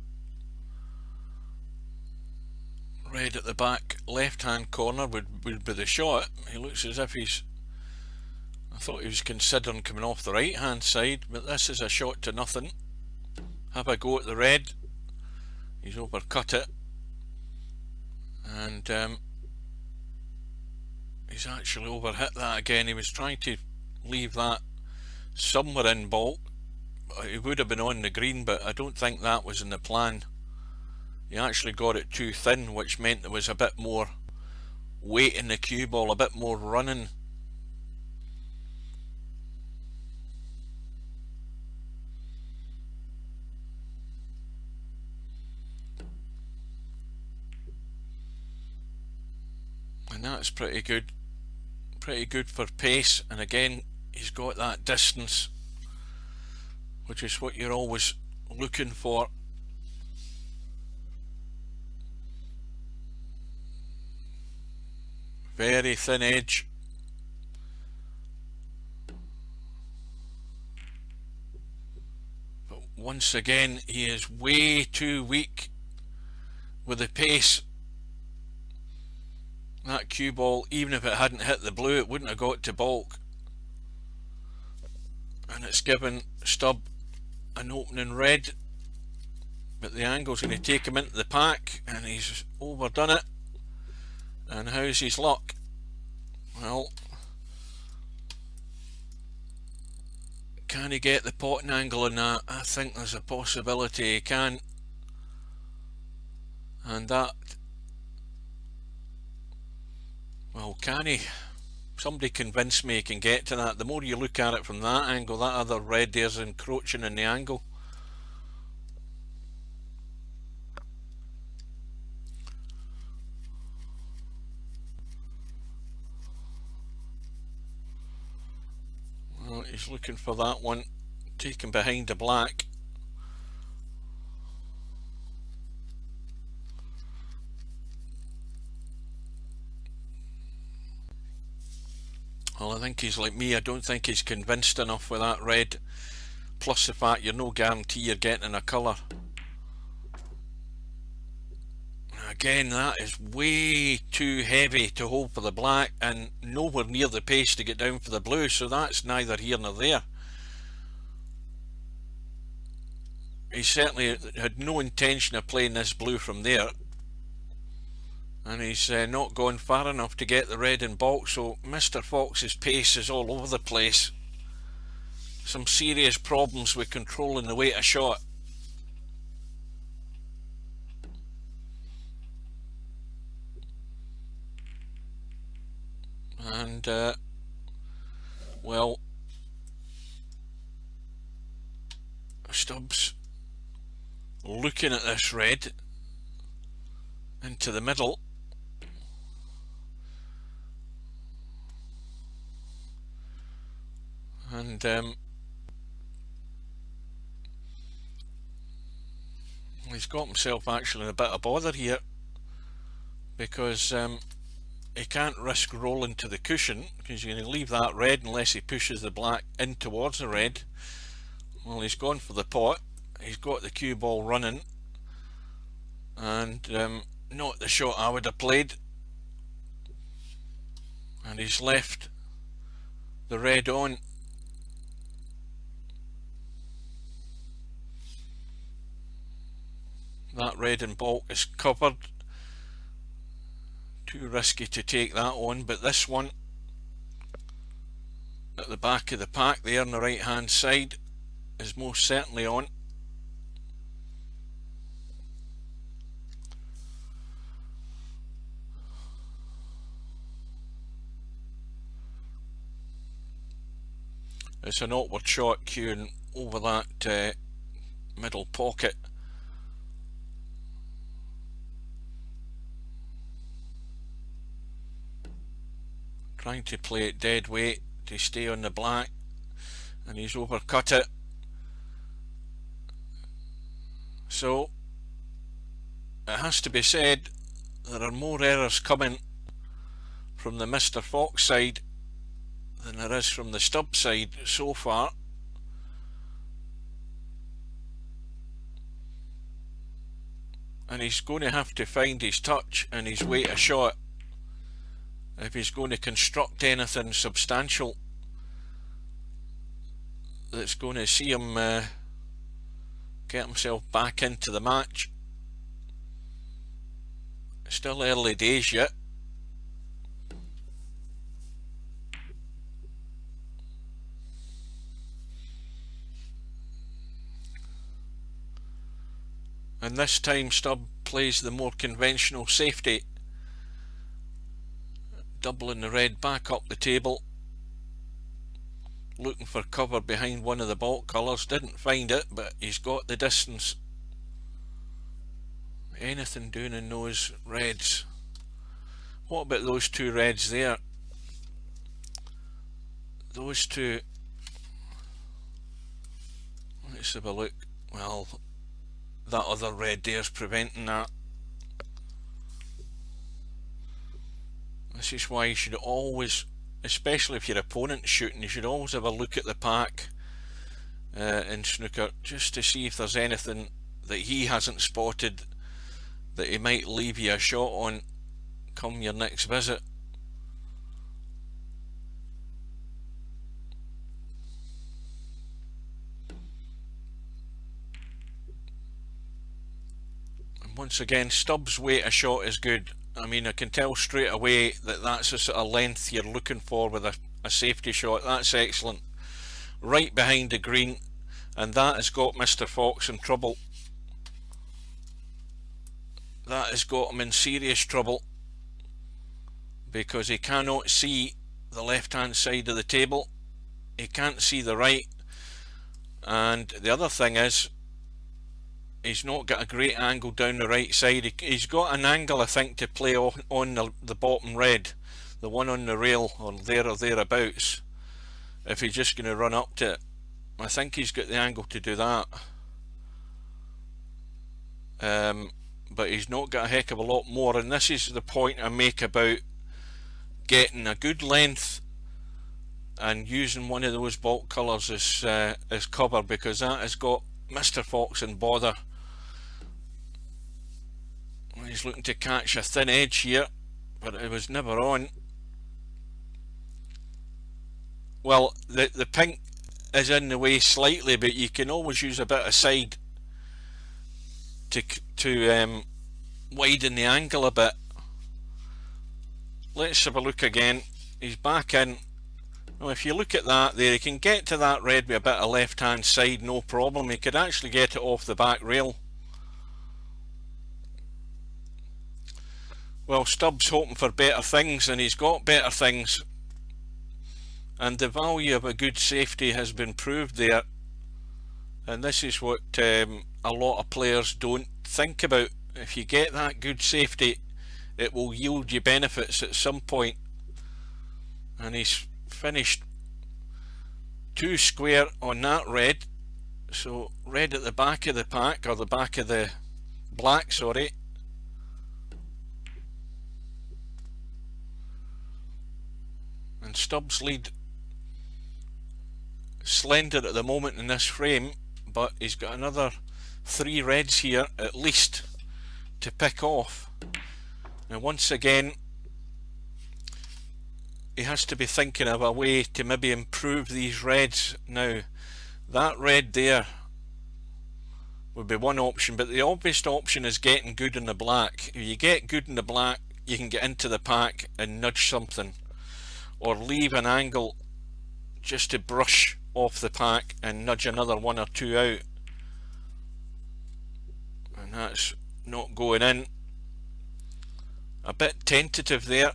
Red at the back left hand corner would be the shot. He looks as if I thought he was considering coming off the right hand side, but this is a shot to nothing. Have a go at the red. He's overcut it, and he's actually overhit that again. He was trying to leave that somewhere in bulk. He would have been on the green, but I don't think that was in the plan. He actually got it too thin, which meant there was a bit more weight in the cue ball, a bit more running. And that's pretty good for pace. And again, he's got that distance, which is what you're always looking for. Very thin edge. But once again, he is way too weak with the pace. That cue ball, even if it hadn't hit the blue, it wouldn't have got to bulk. And it's given Stubb an opening red, but the angle's going to take him into the pack, and he's overdone it. And how's his luck? Well, can he get the potting angle in that? I think there's a possibility he can. And that, well, can he? Somebody convince me he can get to that. The more you look at it from that angle, that other red there's encroaching in the angle. Well, he's looking for that one, taken behind the black. Well, I think he's like me. I don't think he's convinced enough with that red, plus the fact you're no guarantee you're getting a colour. Again, that is way too heavy to hold for the black and nowhere near the pace to get down for the blue, so that's neither here nor there. He certainly had no intention of playing this blue from there, and he's not gone far enough to get the red in bulk, so Mr. Fox's pace is all over the place. Some serious problems with controlling the weight of shot. And well, Stubbs looking at this red into the middle, and he's got himself actually in a bit of bother here, because he can't risk rolling to the cushion, because you're going to leave that red unless he pushes the black in towards the red. Well, he's gone for the pot. He's got the cue ball running, and not the shot I would have played, and he's left the red on. That red in bulk is covered. Too risky to take that on, but this one at the back of the pack there on the right hand side is most certainly on. It's an awkward shot queuing over that middle pocket. Trying to play it dead weight to stay on the black, and he's overcut it. So it has to be said, there are more errors coming from the Mr. Fox side than there is from the Stubb side so far. And he's going to have to find his touch and his weight of shot if he's going to construct anything substantial that's going to see him get himself back into the match. Still early days yet. And this time Stubb plays the more conventional safety, doubling the red back up the table, looking for cover behind one of the baulk colours. Didn't find it, but he's got the distance. Anything doing in those reds? What about those two reds there? Those two, let's have a look. Well, that other red there's preventing that. This is why you should always, especially if your opponent's shooting, you should always have a look at the pack in snooker, just to see if there's anything that he hasn't spotted that he might leave you a shot on come your next visit. And once again, Stubb's weight of shot is good. I mean, I can tell straight away that that's the sort of length you're looking for with a safety shot. That's excellent. Right behind the green, and that has got Mr. Fox in trouble. That has got him in serious trouble, because he cannot see the left hand side of the table, he can't see the right, and the other thing is he's not got a great angle down the right side. He's got an angle, I think, to play on the bottom red, the one on the rail or thereabouts, if he's just going to run up to it. I think he's got the angle to do that, but he's not got a heck of a lot more. And this is the point I make about getting a good length and using one of those baulk colours as cover, because that has got Mr. Fox in bother. He's looking to catch a thin edge here, but it was never on. Well, the pink is in the way slightly, but you can always use a bit of side to widen the angle a bit. Let's have a look again. He's back in. Well, if you look at that there, he can get to that red with a bit of left hand side, no problem. He could actually get it off the back rail. Well, Stubb's hoping for better things, and he's got better things, and the value of a good safety has been proved there. And this is what a lot of players don't think about. If you get that good safety, it will yield you benefits at some point. And he's finished 2 square on that red, so red at the back of the pack, or the back of the black, sorry. And Stubb's lead slender at the moment in this frame, but he's got another 3 reds here at least to pick off. Now once again, he has to be thinking of a way to maybe improve these reds. Now that red there would be one option, but the obvious option is getting good in the black. If you get good in the black, you can get into the pack and nudge something, or leave an angle just to brush off the pack and nudge another 1 or 2 out. And that's not going in. A bit tentative there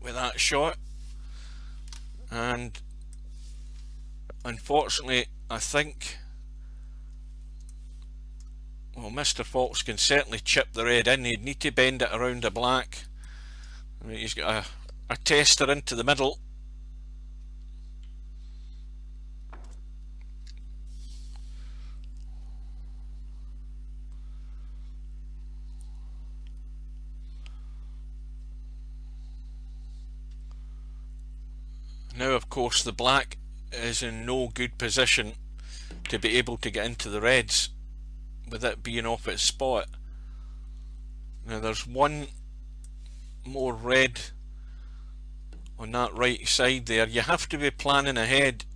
with that shot, and unfortunately, I think, well, Mr. Fox can certainly chip the red in. He'd need to bend it around the black. I mean, he's got a tester into the middle. Now, of course, the black is in no good position to be able to get into the reds with it being off its spot. Now, there's one more red on that right side there. You have to be planning ahead.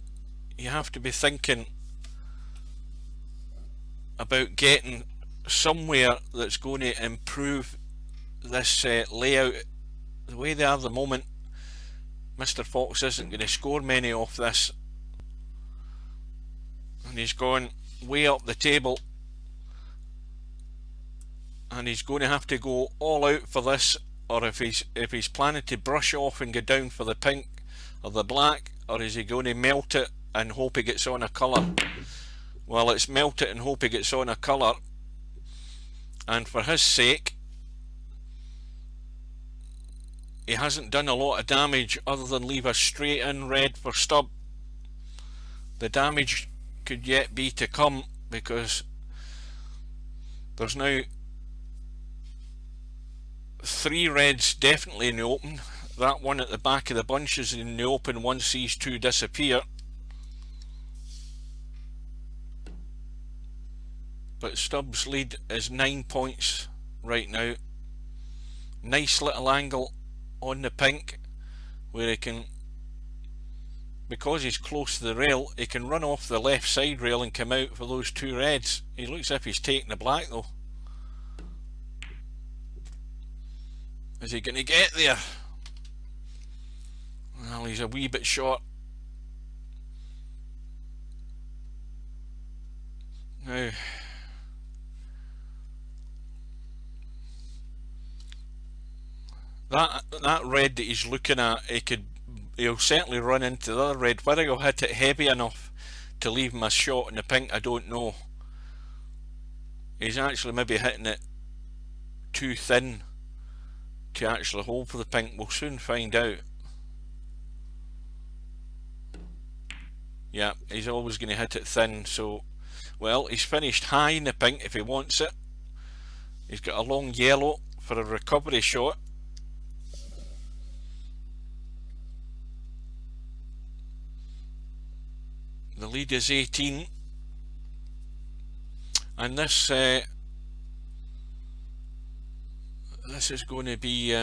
You have to be thinking about getting somewhere that's going to improve this layout. The way they are at the moment, Mr. Fox isn't going to score many off this, and he's gone way up the table, and he's going to have to go all out for this, or if he's planning to brush off and go down for the pink or the black, or is he going to melt it and hope he gets on a colour? Well, it's melt it and hope he gets on a colour, and for his sake, he hasn't done a lot of damage other than leave a straight in red for stub. The damage could yet be to come, because there's now 3 reds definitely in the open. That one at the back of the bunch is in the open once these 2 disappear. But Stubbs' lead is 9 points right now. Nice little angle on the pink where he can, because he's close to the rail, he can run off the left side rail and come out for those 2 reds. He looks as if he's taking the black though. Is he going to get there? Well, he's a wee bit short. Now, that red that he's looking at, he'll certainly run into the other red. Whether he'll hit it heavy enough to leave him a shot in the pink, I don't know. He's actually maybe hitting it too thin to actually hold for the pink. We'll soon find out. Yeah, he's always going to hit it thin, so, well, he's finished high in the pink if he wants it. He's got a long yellow for a recovery shot. The lead is 18, and this is going to be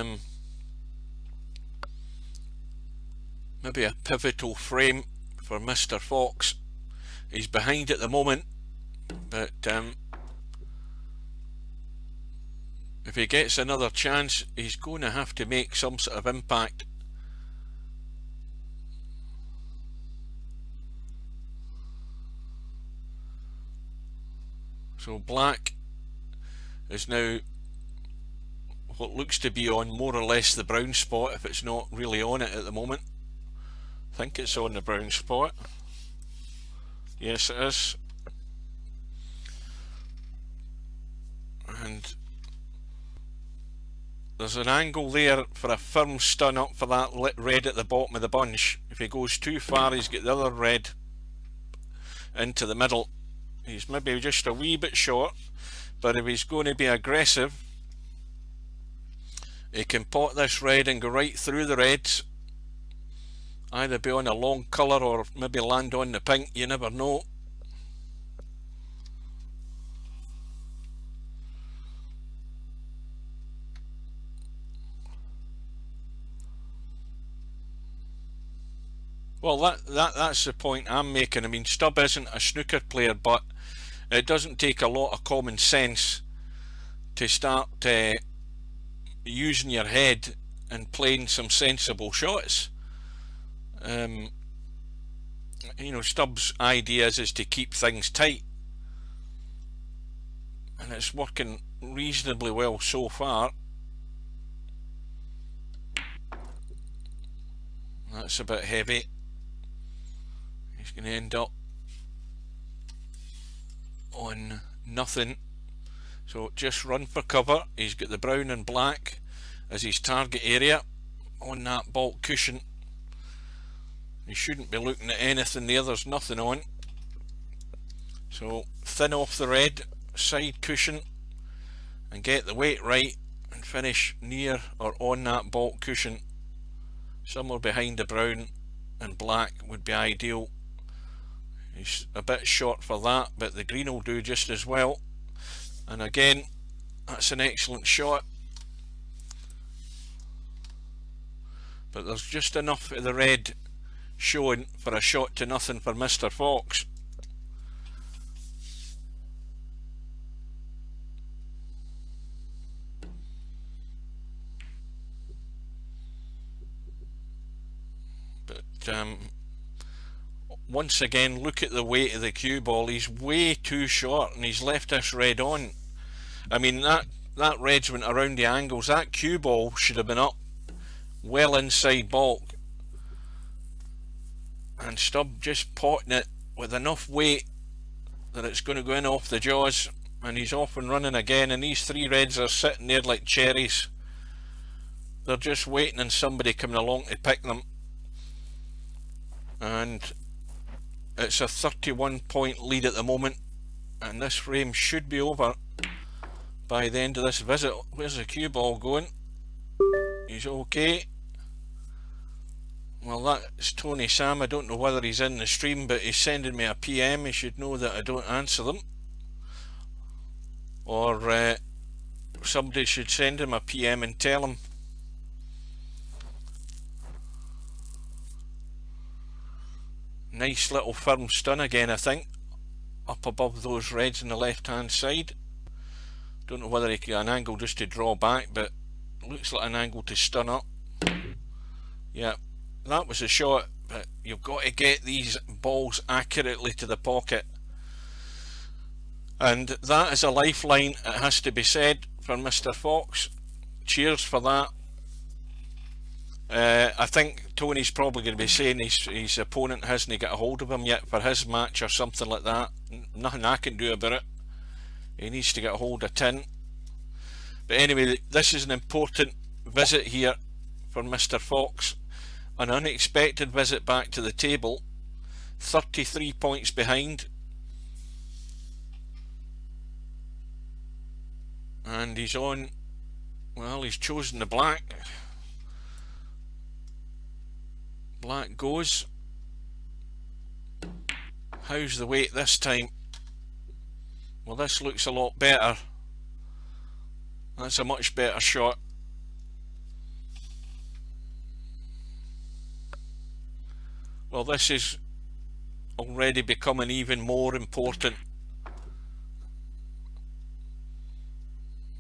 maybe a pivotal frame for Mr. Fox. He's behind at the moment, but if he gets another chance, he's going to have to make some sort of impact. So black is now what looks to be on more or less the brown spot, if it's not really on it at the moment. I think it's on the brown spot. Yes, it is. And there's an angle there for a firm stun up for that red at the bottom of the bunch. If he goes too far, he's got the other red into the middle. He's maybe just a wee bit short, but if he's going to be aggressive, he can pot this red and go right through the reds. Either be on a long colour or maybe land on the pink, you never know. Well, that's the point I'm making. I mean, Stubb isn't a snooker player, but it doesn't take a lot of common sense to start using your head and playing some sensible shots. You know, Stubbs' idea is to keep things tight, and it's working reasonably well so far. That's a bit heavy. He's going to end up on nothing. So just run for cover. He's got the brown and black as his target area on that baulk cushion. He shouldn't be looking at anything there, there's nothing on. So thin off the red side cushion and get the weight right and finish near or on that baulk cushion. Somewhere behind the brown and black would be ideal. He's a bit short for that, but the green will do just as well. And again, that's an excellent shot. But there's just enough of the red showing for a shot to nothing for Mr. Fox. But once again, look at the weight of the cue ball. He's way too short and he's left us red on. I mean, that red's went around the angles. That cue ball should have been up well inside baulk. And Stubb just potting it with enough weight that it's going to go in off the jaws, and he's off and running again. And these three reds are sitting there like cherries. They're just waiting on somebody coming along to pick them. And it's a 31-point lead at the moment, and this frame should be over by the end of this visit. Where's the cue ball going? He's okay. Well, that's Tony Sam. I don't know whether he's in the stream, but he's sending me a PM. He should know that I don't answer them. Or somebody should send him a PM and tell him. Nice little firm stun again, I think, up above those reds on the left hand side. Don't know whether he can get an angle just to draw back, but looks like an angle to stun up. Yeah, that was a shot, but you've got to get these balls accurately to the pocket. And that is a lifeline, it has to be said, for Mr. Fox. Cheers for that. I think Tony's probably going to be saying his opponent hasn't got a hold of him yet for his match or something like that. Nothing I can do about it. He needs to get a hold of tin. But anyway, this is an important visit here for Mr. Fox. An unexpected visit back to the table. 33 points behind. And he's on, well, he's chosen the black. Black goes. How's the weight this time? Well, this looks a lot better. That's a much better shot. Well, this is already becoming even more important.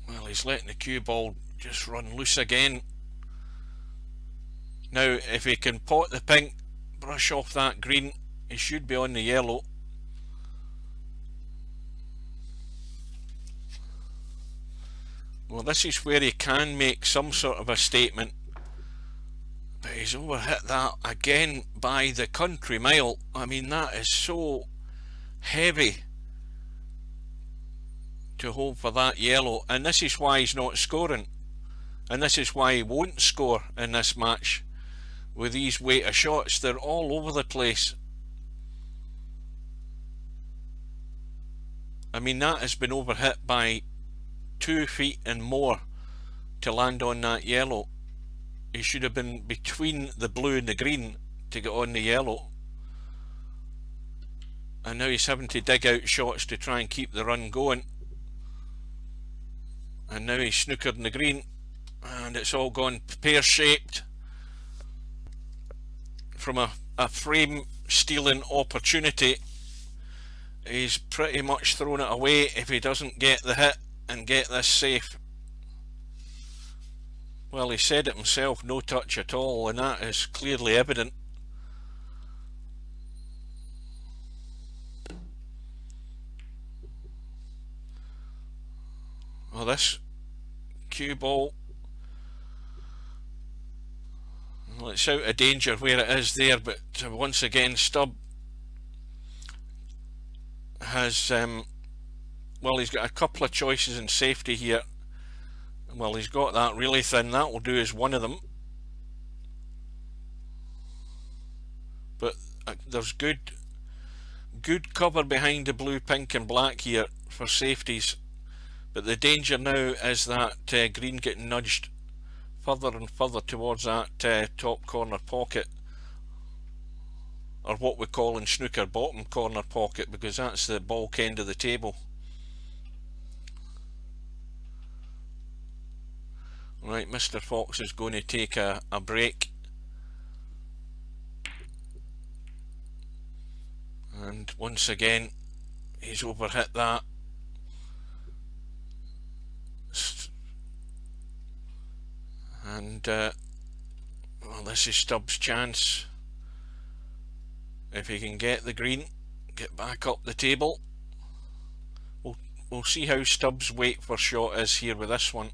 Well, he's letting the cue ball just run loose again. Now, if he can pot the pink, brush off that green, he should be on the yellow. Well, this is where he can make some sort of a statement. But he's overhit that again by the country mile. I mean, that is so heavy to hold for that yellow. And this is why he's not scoring. And this is why he won't score in this match. With these weight of shots, they're all over the place. I mean, that has been overhit by 2 feet and more to land on that yellow. He should have been between the blue and the green to get on the yellow. And now he's having to dig out shots to try and keep the run going. And now he's snookered in the green, and it's all gone pear-shaped. From a frame stealing opportunity, he's pretty much thrown it away if he doesn't get the hit and get this safe. Well, he said it himself, no touch at all, and that is clearly evident. Well, this cue ball, well, it's out of danger where it is there, but once again Stubb has, well, he's got a couple of choices in safety here. Well, he's got that really thin, that will do as one of them. But there's good cover behind the blue, pink and black here for safeties. But the danger now is that green getting nudged further and further towards that top corner pocket, or what we call in snooker bottom corner pocket, because that's the bulk end of the table. Right, Mr. Fox is going to take a break. And once again, he's overhit that. And well, this is Stubbs' chance. If he can get the green, get back up the table. We'll see how Stubbs' wait for shot is here with this one.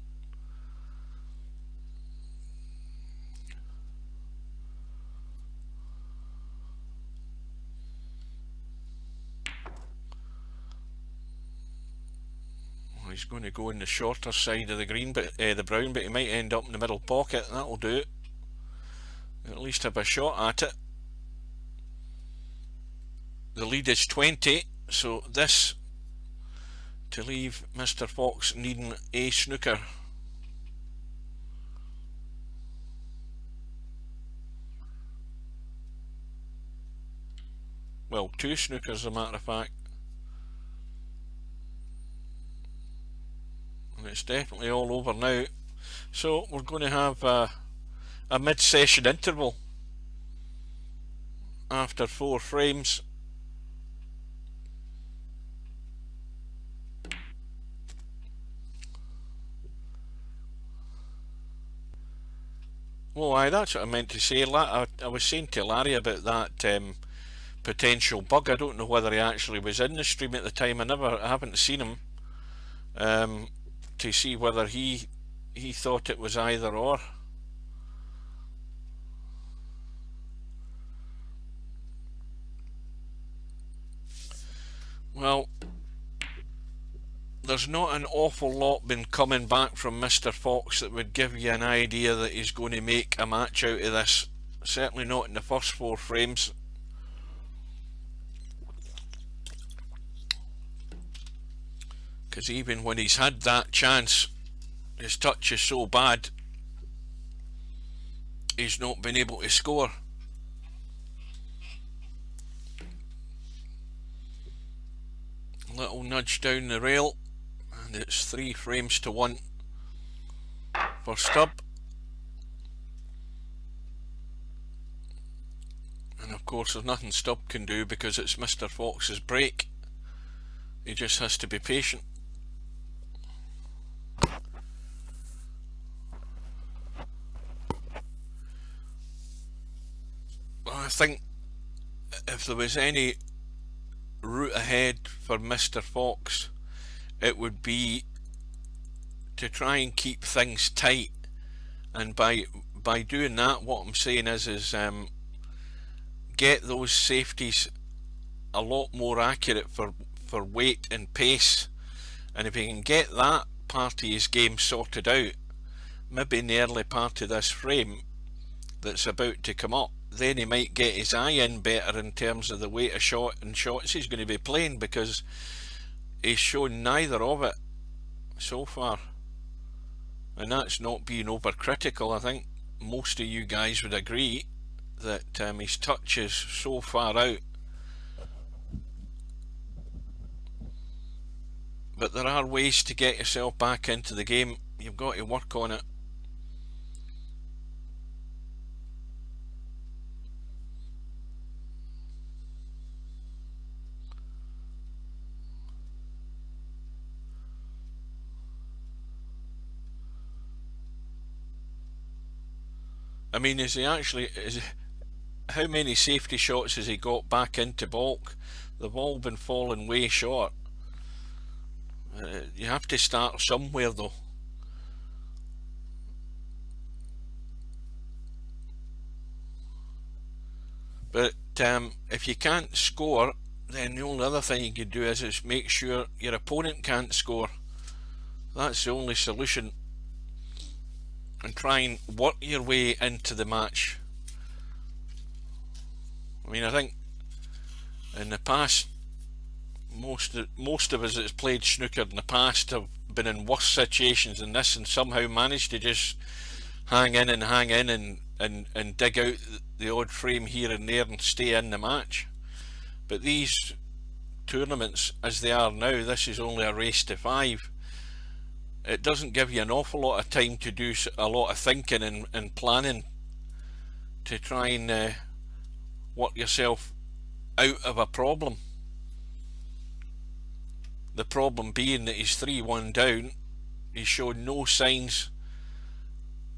He's going to go in the shorter side of the green, but the brown, but he might end up in the middle pocket. That'll do it. At least have a shot at it. The lead is 20, so this to leave Mr. Fox needing a snooker. Well, 2 snookers as a matter of fact. And it's definitely all over now. So we're going to have a mid-session interval after 4 frames. Well, aye, that's what I meant to say. I was saying to Larry about that potential bug. I don't know whether he actually was in the stream at the time. I haven't seen him to see whether he thought it was either or. Well, there's not an awful lot been coming back from Mr. Fox that would give you an idea that he's going to make a match out of this. Certainly not in the first 4 frames. Because even when he's had that chance, his touch is so bad, he's not been able to score. Little nudge down the rail, and it's 3 frames to 1 for Stubb. And of course there's nothing Stubb can do because it's Mr. Fox's break. He just has to be patient. Well, I think if there was any route ahead for Mr. Fox, it would be to try and keep things tight, and by doing that, what I'm saying is get those safeties a lot more accurate for weight and pace. And if he can get that part of his game sorted out, maybe in the early part of this frame that's about to come up, then he might get his eye in better in terms of the weight of shot and shots he's going to be playing, because he's shown neither of it so far. And that's not being overcritical. I think most of you guys would agree that his touch is so far out. But there are ways to get yourself back into the game. You've got to work on it. I mean, how many safety shots has he got back into baulk? They've all been falling way short. You have to start somewhere though. But if you can't score, then the only other thing you could do is make sure your opponent can't score. That's the only solution, and try and work your way into the match. I mean, I think in the past, most of us that's played snooker in the past have been in worse situations than this and somehow managed to just hang in and dig out the odd frame here and there and stay in the match. But these tournaments, as they are now, this is only a race to 5. It doesn't give you an awful lot of time to do a lot of thinking and planning to try and work yourself out of a problem. The problem being that he's 3-1 down, he's shown no signs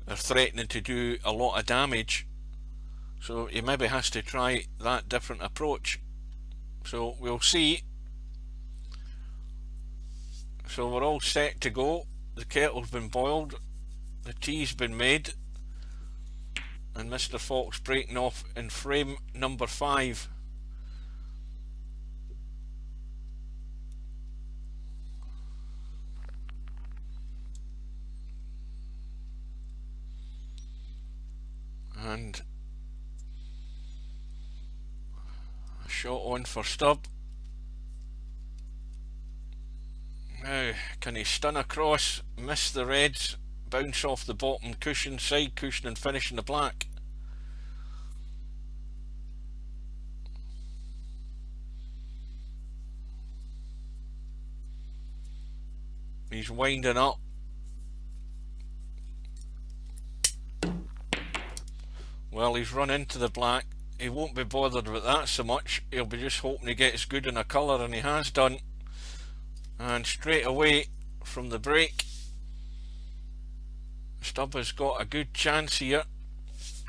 of threatening to do a lot of damage, so he maybe has to try that different approach. So we'll see. So we're all set to go. The kettle's been boiled, the tea's been made, and Mr. Fox breaking off in frame number 5. And a shot on for Stubb. Now, can he stun across, miss the reds, bounce off the bottom cushion, side cushion, and finish in the black? He's winding up. Well, he's run into the black. He won't be bothered with that so much. He'll be just hoping he gets good in a colour, and he has done. And straight away from the break, Stubb has got a good chance here.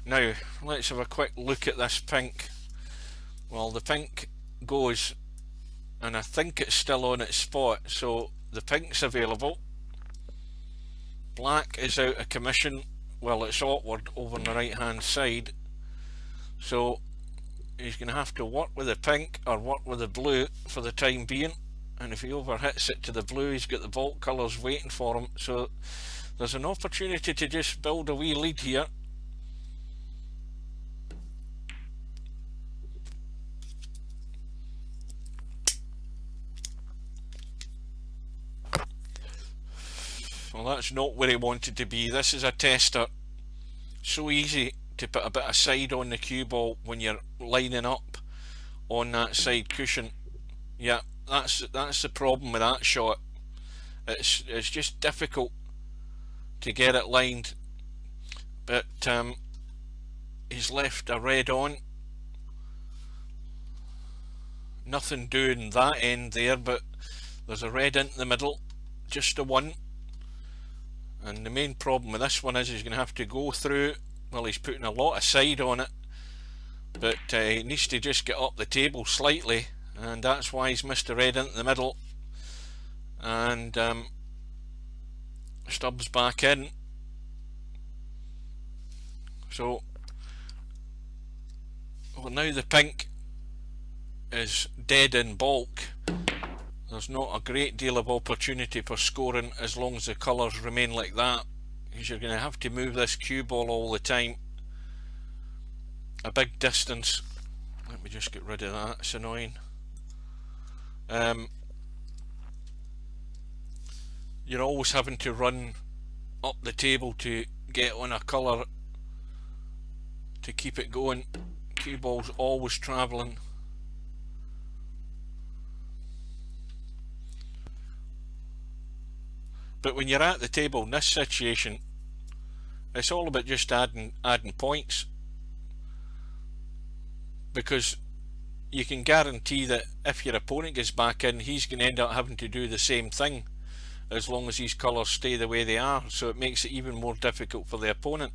Now, let's have a quick look at this pink. Well, the pink goes, and I think it's still on its spot, so the pink's available. Black is out of commission. Well, it's awkward over on the right hand side, so he's going to have to work with the pink or work with the blue for the time being. And if he overhits it to the blue, he's got the vault colours waiting for him, so there's an opportunity to just build a wee lead here. Well, that's not where he wanted to be. This is a tester. So easy to put a bit of side on the cue ball when you're lining up on that side cushion. Yeah, that's the problem with that shot. It's just difficult to get it lined. But he's left a red on. Nothing doing that end there, but there's a red into the middle, just a 1. And the main problem with this one is he's going to have to go through. Well, he's putting a lot of side on it, but he needs to just get up the table slightly, and that's why he's missed a red into the middle. And Stubbs back in. So, well, now the pink is dead in bulk. There's not a great deal of opportunity for scoring as long as the colours remain like that, because you're going to have to move this cue ball all the time a big distance. Let me just get rid of that, it's annoying. You're always having to run up the table to get on a colour to keep it going. Cue ball's always travelling. But when you're at the table in this situation, it's all about just adding points, because you can guarantee that if your opponent gets back in, he's going to end up having to do the same thing as long as these colours stay the way they are, so it makes it even more difficult for the opponent.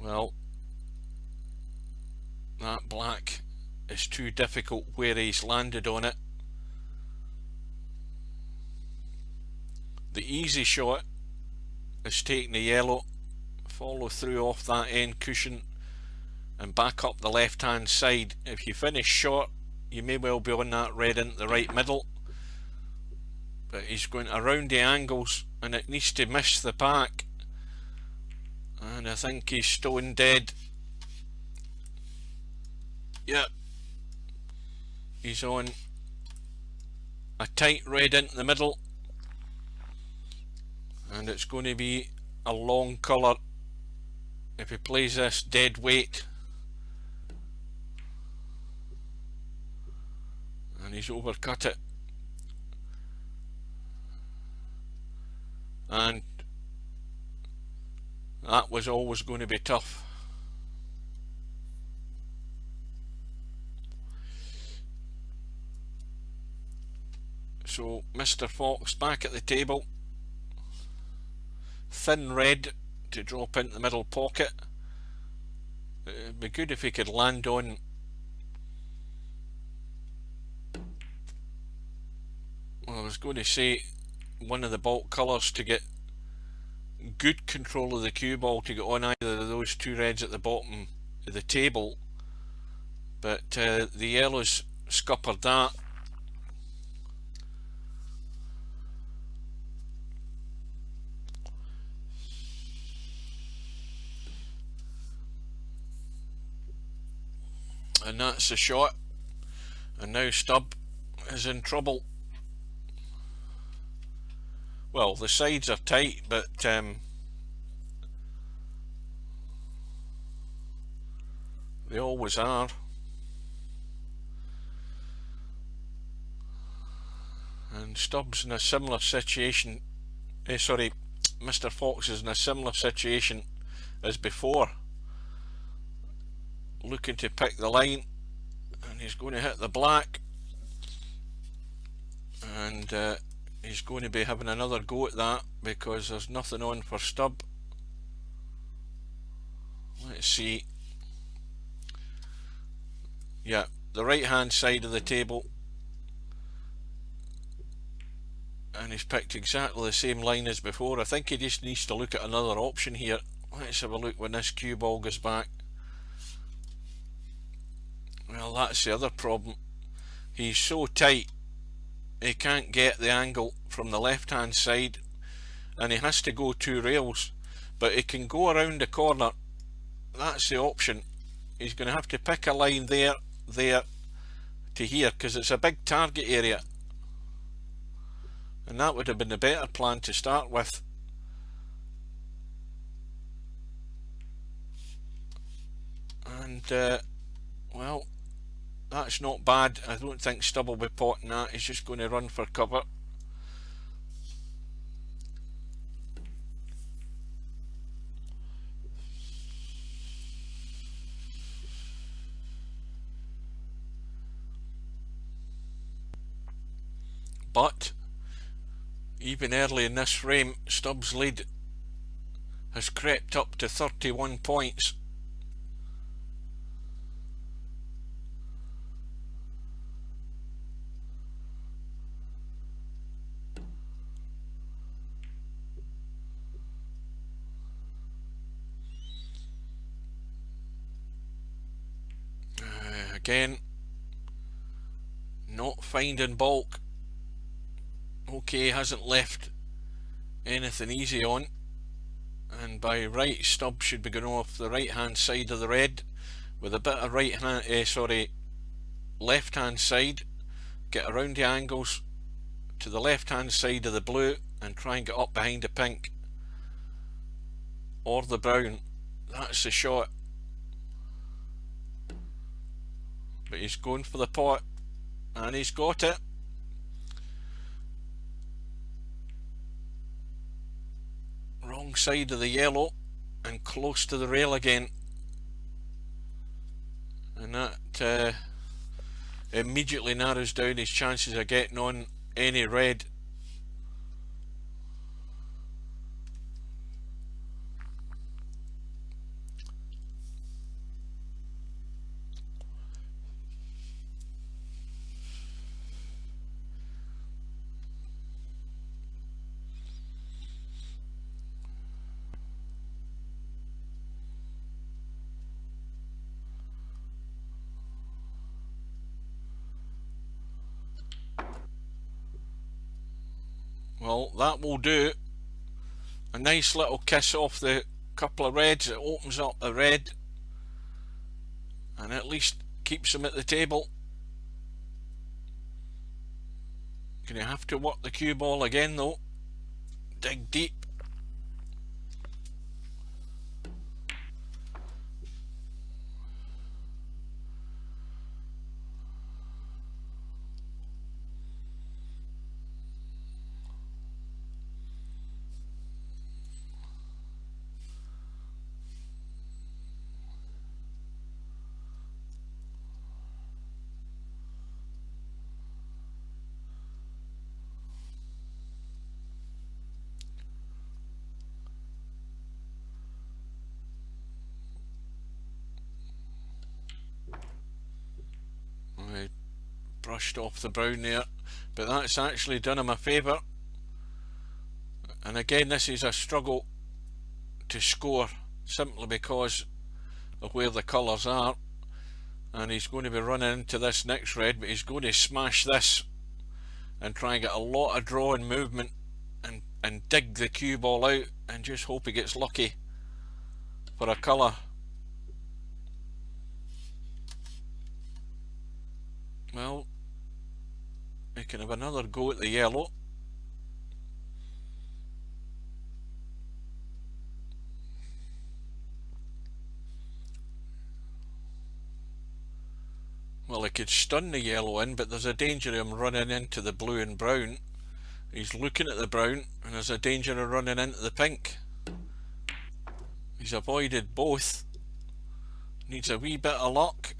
Well, that black is too difficult where he's landed on it. The easy shot is taking the yellow, follow through off that end cushion and back up the left hand side. If you finish short, you may well be on that red into the right middle, but he's going around the angles and it needs to miss the pack, and I think he's stone dead. Yep, he's on a tight red into the middle, and it's going to be a long colour if he plays this dead weight. And he's overcut it, and that was always going to be tough. So Mr. Fox back at the table, thin red to drop into the middle pocket. It'd be good if he could land on I was going to say one of the bulk colours to get good control of the cue ball, to get on either of those two reds at the bottom of the table, but the yellows scuppered that. And that's the shot, and now Stubb is in trouble. Well, the sides are tight, but they always are. And Stubbs in a similar situation, sorry, Mr. Fox is in a similar situation as before, looking to pick the line, and he's going to hit the black, and he's going to be having another go at that because there's nothing on for Stubb. Let's see. Yeah, the right hand side of the table, and he's picked exactly the same line as before. I think he just needs to look at another option here. Let's have a look when this cue ball goes back. Well, that's the other problem. He's so tight, he can't get the angle from the left hand side, and he has to go two rails, but he can go around the corner. That's the option. He's going to have to pick a line there to here, because it's a big target area, and that would have been the better plan to start with. And well, that's not bad. I don't think Stubb will be potting that. He's just going to run for cover. But even early in this frame, Stubbs' lead has crept up to 31 points. Again, not finding bulk. Okay, hasn't left anything easy on, and by right, Stubb should be going off the right hand side of the red with a bit of left hand side, get around the angles to the left hand side of the blue and try and get up behind the pink or the brown. That's the shot. But he's going for the pot, and he's got it. Wrong side of the yellow and close to the rail again, and that immediately narrows down his chances of getting on any red. Well, that will do. A nice little kiss off the couple of reds. It opens up the red and at least keeps him at the table. Gonna have to work the cue ball again though. Dig deep. I brushed off the brown there, but that's actually done him a favour. And again, this is a struggle to score simply because of where the colours are, and he's going to be running into this next red, but he's going to smash this and try and get a lot of draw and movement and dig the cue ball out and just hope he gets lucky for a colour. Well, he can have another go at the yellow. Well, he could stun the yellow in, but there's a danger of him running into the blue and brown. He's looking at the brown, and there's a danger of running into the pink. He's avoided both. Needs a wee bit of luck,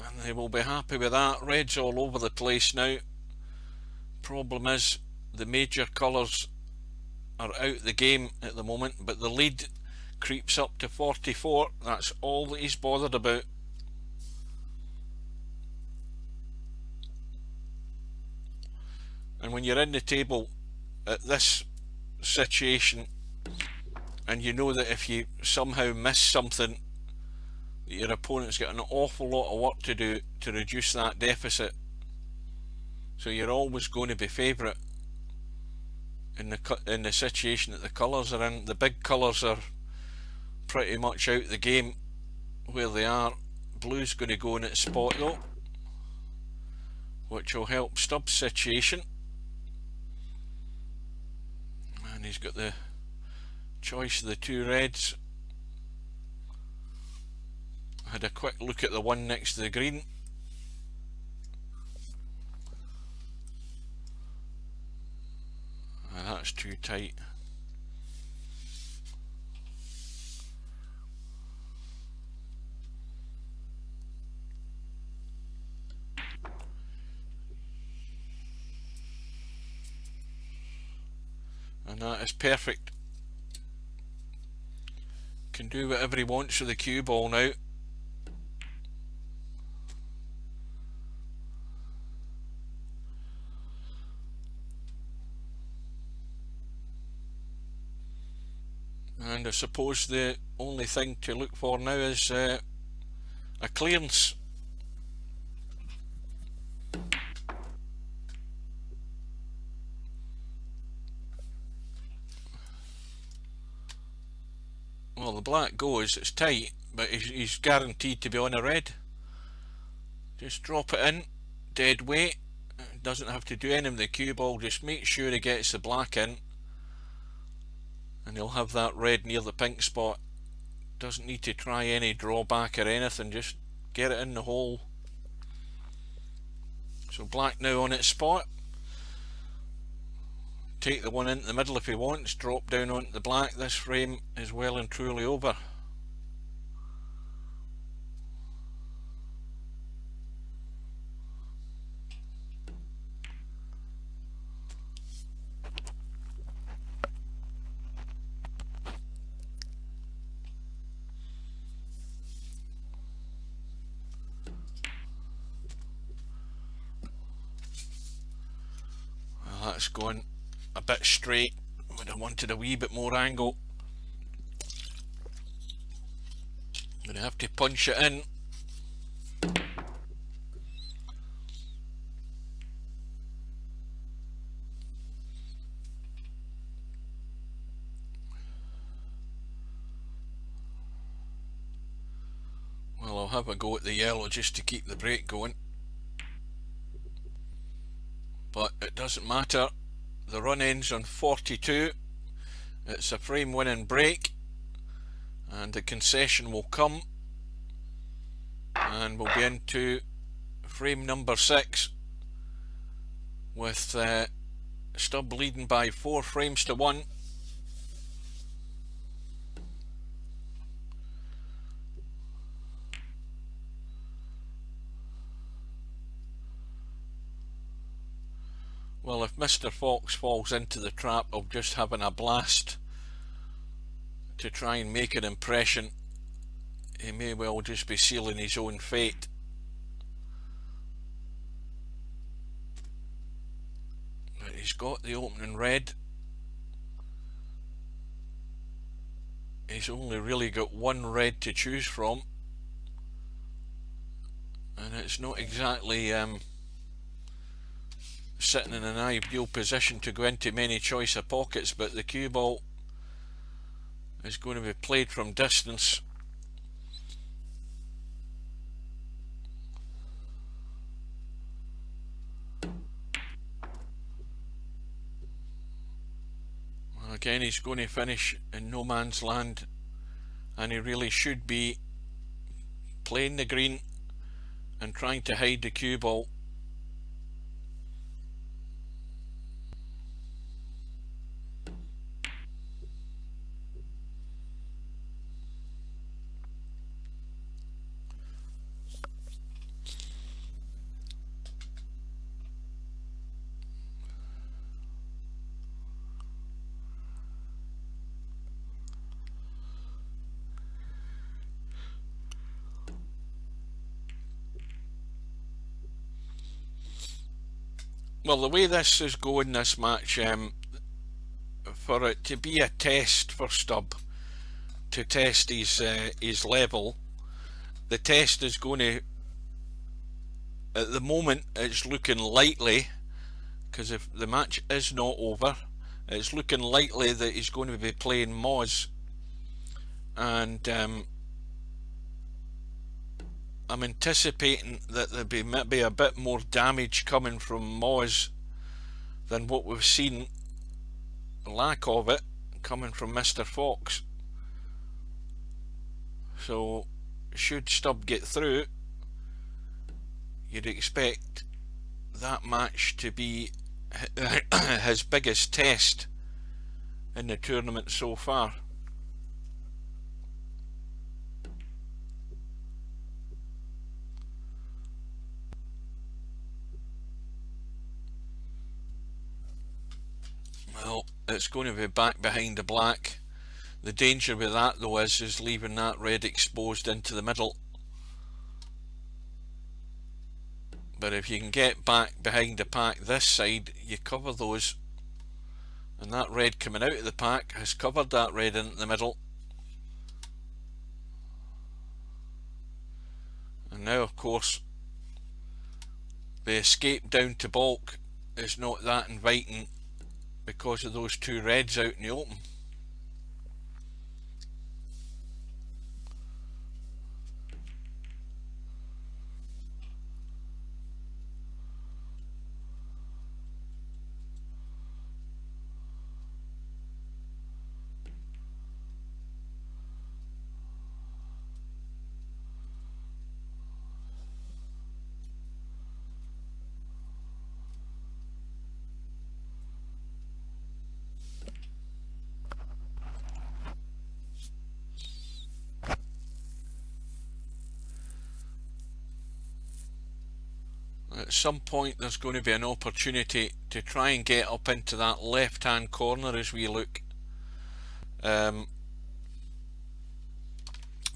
and they will be happy with that. Red's all over the place now. Problem is, the major colours are out the game at the moment, but the lead creeps up to 44. That's all that he's bothered about. And when you're in the table at this situation, and you know that if you somehow miss something, your opponent's got an awful lot of work to do to reduce that deficit. So you're always going to be favourite in the situation that the colours are in. The big colours are pretty much out the game where they are. Blue's going to go in its spot though, which will help Stubbs' situation. And he's got the choice of the two reds. I had a quick look at the one next to the green. And that's too tight. And that is perfect. Can do whatever he wants with the cue ball now. And I suppose the only thing to look for now is a clearance. Well, the black goes, it's tight, but he's guaranteed to be on a red. Just drop it in, dead weight. Doesn't have to do anything with the cue ball, just make sure he gets the black in, and he'll have that red near the pink spot. Doesn't need to try any drawback or anything, just get it in the hole. So black now on its spot. Take the one into the middle if he wants, drop down onto the black. This frame is well and truly over. Well, that's going a bit straight. Would have wanted a wee bit more angle. Gonna have to punch it in. have a go at the yellow just to keep the break going, but it doesn't matter. The run ends on 42. It's a frame winning break, and the concession will come, and we'll be into frame number 6 with Stubb leading by 4 frames to 1. Well, if Mr. Fox falls into the trap of just having a blast to try and make an impression, he may well just be sealing his own fate. But he's got the opening red. He's only really got one red to choose from, and it's not exactly sitting in an ideal position to go into many choice of pockets, but the cue ball is going to be played from distance. Again, he's going to finish in no man's land, and he really should be playing the green and trying to hide the cue ball. Well, the way this is going, this match, for it to be a test for Stubb, to test his level, the test is going to, at the moment, it's looking likely, because if the match is not over, it's looking likely that he's going to be playing Moz, and I'm anticipating that there'll be maybe a bit more damage coming from Moz than what we've seen, lack of it, coming from Mr. Fox. So should Stubb get through, you'd expect that match to be his biggest test in the tournament so far. Well, it's going to be back behind the black. The danger with that though is leaving that red exposed into the middle. But if you can get back behind the pack this side, you cover those, and that red coming out of the pack has covered that red in the middle. And now of course the escape down to balk is not that inviting because of those two reds out in the open. At some point there's going to be an opportunity to try and get up into that left hand corner as we look,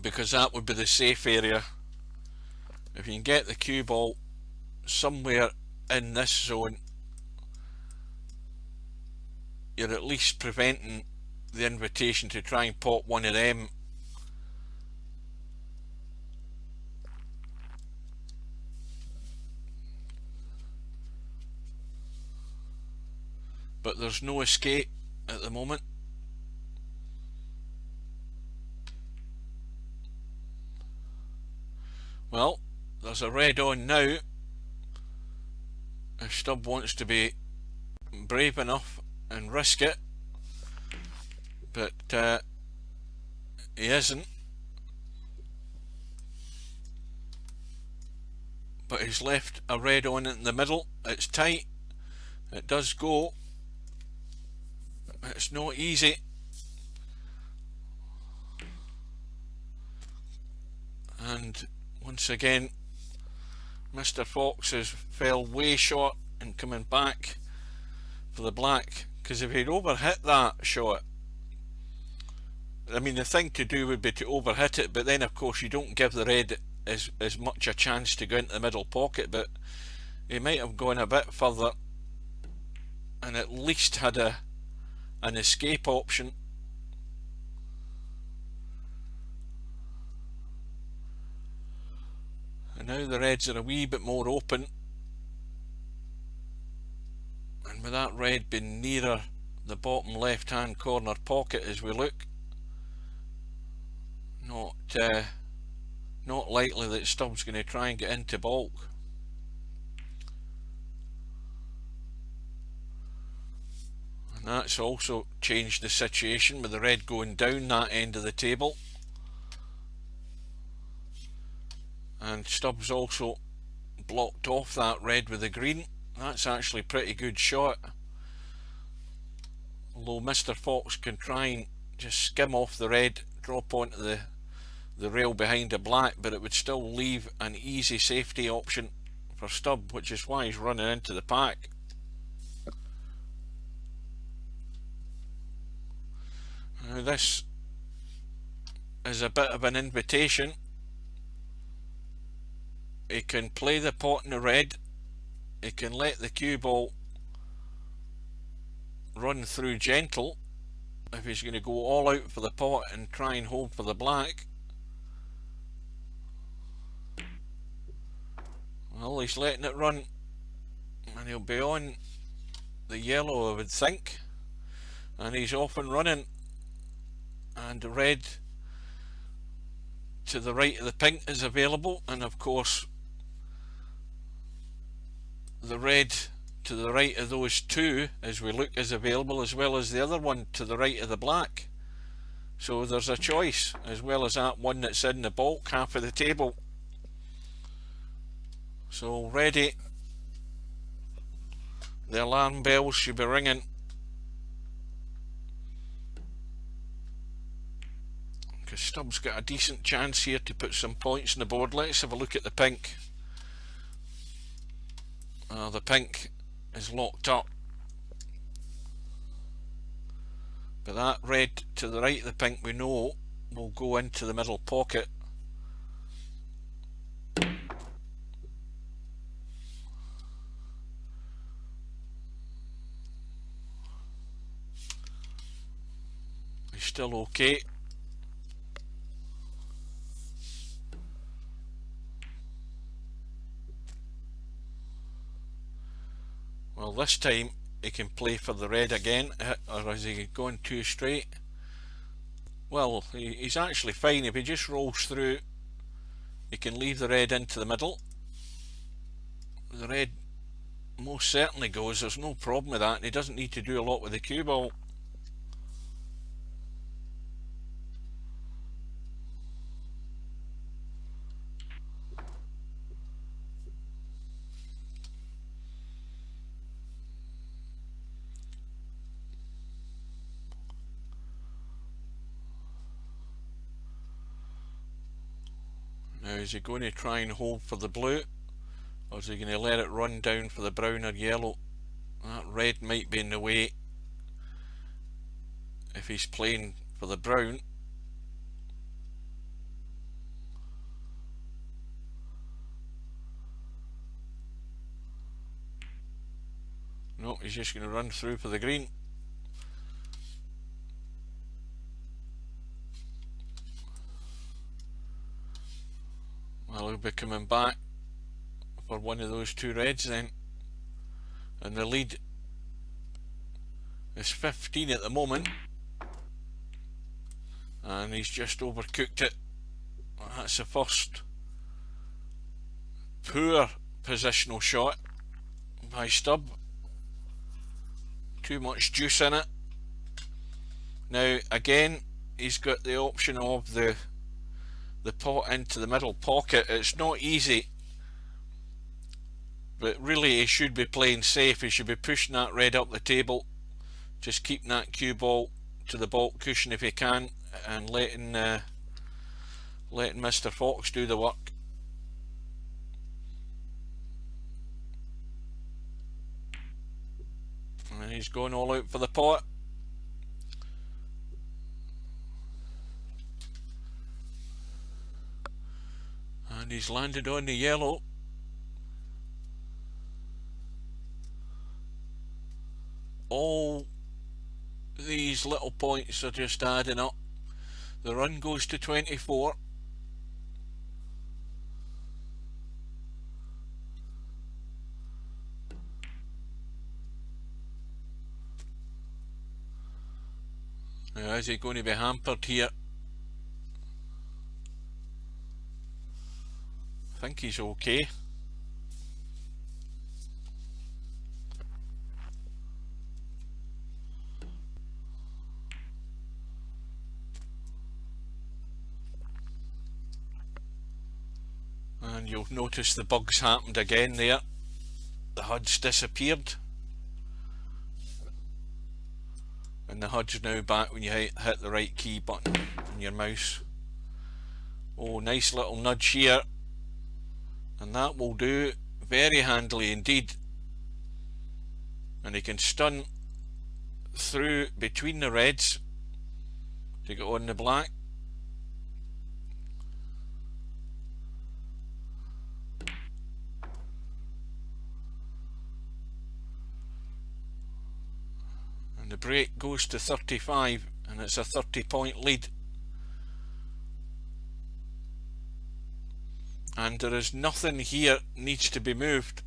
because that would be the safe area. If you can get the cue ball somewhere in this zone, you're at least preventing the invitation to try and pop one of them. But there's no escape at the moment. Well, there's a red on now. If Stubb wants to be brave enough and risk it, but he isn't. But he's left a red on in the middle. It's tight. It does go. It's not easy. And once again, Mr. Fox has fell way short and coming back for the black, because if he'd overhit that shot, I mean, the thing to do would be to overhit it, but then of course you don't give the red as much a chance to go into the middle pocket. But he might have gone a bit further and at least had an escape option. And now the reds are a wee bit more open, and with that red being nearer the bottom left hand corner pocket as we look, not likely that Stubb's going to try and get into bulk. And that's also changed the situation with the red going down that end of the table. And Stubbs also blocked off that red with the green. That's actually a pretty good shot. Although Mr. Fox can try and just skim off the red, drop onto the rail behind the black, but it would still leave an easy safety option for Stubb, which is why he's running into the pack. Now this is a bit of an invitation. He can play the pot in the red, he can let the cue ball run through gentle if he's going to go all out for the pot and try and hold for the black. Well, he's letting it run, and he'll be on the yellow, I would think, and he's off and running, and the red to the right of the pink is available, and of course the red to the right of those two as we look is available, as well as the other one to the right of the black. So there's a choice, as well as that one that's in the bulk half of the table. So already the alarm bells should be ringing, because Stubbs got a decent chance here to put some points on the board. Let's have a look at the pink. The pink is locked up, but that red to the right of the pink we know will go into the middle pocket. He's still okay. Well, this time he can play for the red again, or is he going too straight? Well, he's actually fine. If he just rolls through, he can leave the red into the middle. The red most certainly goes, there's no problem with that, and he doesn't need to do a lot with the cue ball. Now, is he going to try and hold for the blue, or is he going to let it run down for the brown or yellow? That red might be in the way if he's playing for the brown. No, he's just going to run through for the green. Well, he'll be coming back for one of those two reds then, and the lead is 15 at the moment, and he's just overcooked it. That's the first poor positional shot by Stubb. Too much juice in it. Now again, he's got the option of the pot into the middle pocket. It's not easy, but really he should be playing safe. He should be pushing that red up the table, just keeping that cue ball to the baulk cushion if he can, and letting Mr. Fox do the work. And he's going all out for the pot. And he's landed on the yellow. All these little points are just adding up. The run goes to 24. Now, is he going to be hampered here? I think he's okay. And you'll notice the bugs happened again there. The HUD's disappeared. And the HUD's now back when you hit the right key button on your mouse. Oh, nice little nudge here. And that will do very handily indeed. And he can stun through between the reds to get on the black. And the break goes to 35, and it's a 30-point lead. And there is nothing here needs to be moved,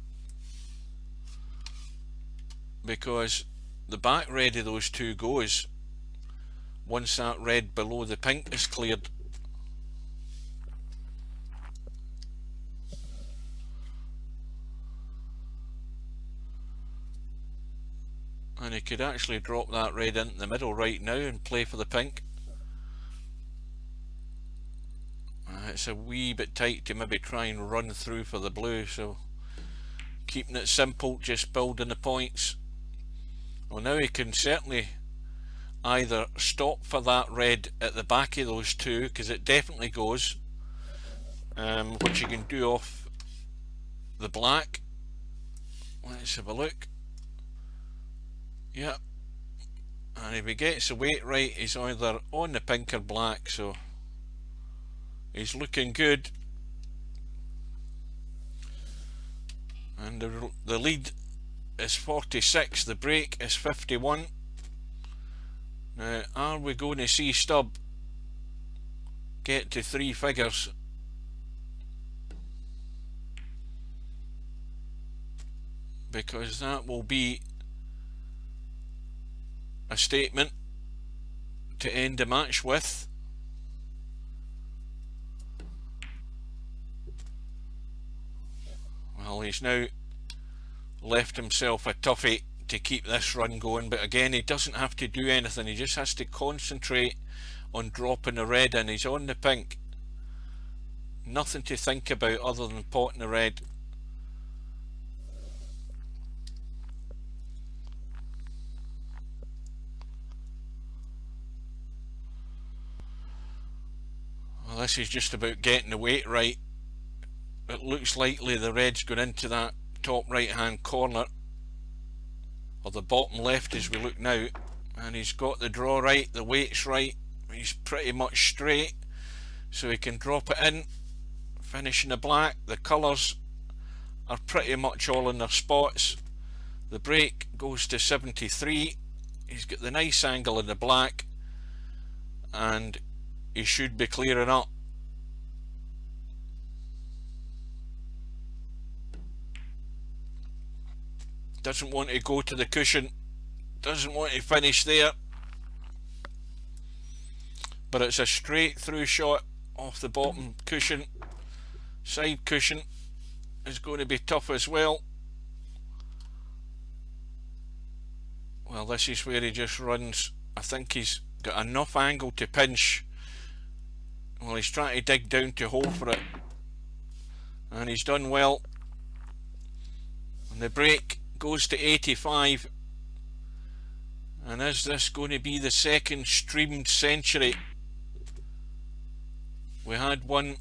because the back red of those two goes once that red below the pink is cleared. And he could actually drop that red into the middle right now and play for the pink. It's a wee bit tight to maybe try and run through for the blue, so keeping it simple, just building the points. Well, now he can certainly either stop for that red at the back of those two, because it definitely goes, which you can do off the black. Let's have a look. Yep. And if he gets the weight right, he's either on the pink or black, so he's looking good. And the lead is 46, the break is 51. Now, are we going to see Stubb get to 3 figures? Because that will be a statement to end the match with. Well, he's now left himself a toughie to keep this run going, but again, he doesn't have to do anything. He just has to concentrate on dropping the red in. He's on the pink. Nothing to think about other than potting the red. Well, this is just about getting the weight right. It looks likely the red's going into that top right hand corner, or the bottom left as we look now, and he's got the draw right, the weight's right, he's pretty much straight, so he can drop it in, finish in the black. The colours are pretty much all in their spots. The break goes to 73, he's got the nice angle in the black, and he should be clearing up. Doesn't want to go to the cushion, doesn't want to finish there, but it's a straight through shot off the bottom cushion, side cushion, is going to be tough as well. Well, this is where he just runs. I think he's got enough angle to pinch. Well, he's trying to dig down to hold for it, and he's done well. And the break goes to 85. And is this going to be the second streamed century? We had one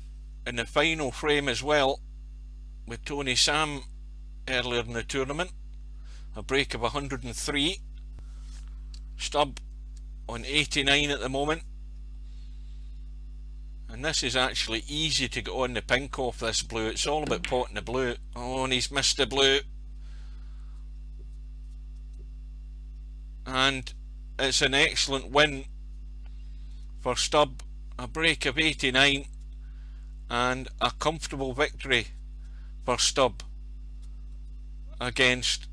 in the final frame as well with Tony Sam earlier in the tournament, a break of 103. Stubb on 89 at the moment, and this is actually easy to get on the pink off this blue. It's all about potting the blue. Oh, and he's missed the blue, and it's an excellent win for Stubb, a break of 89 and a comfortable victory for Stubb against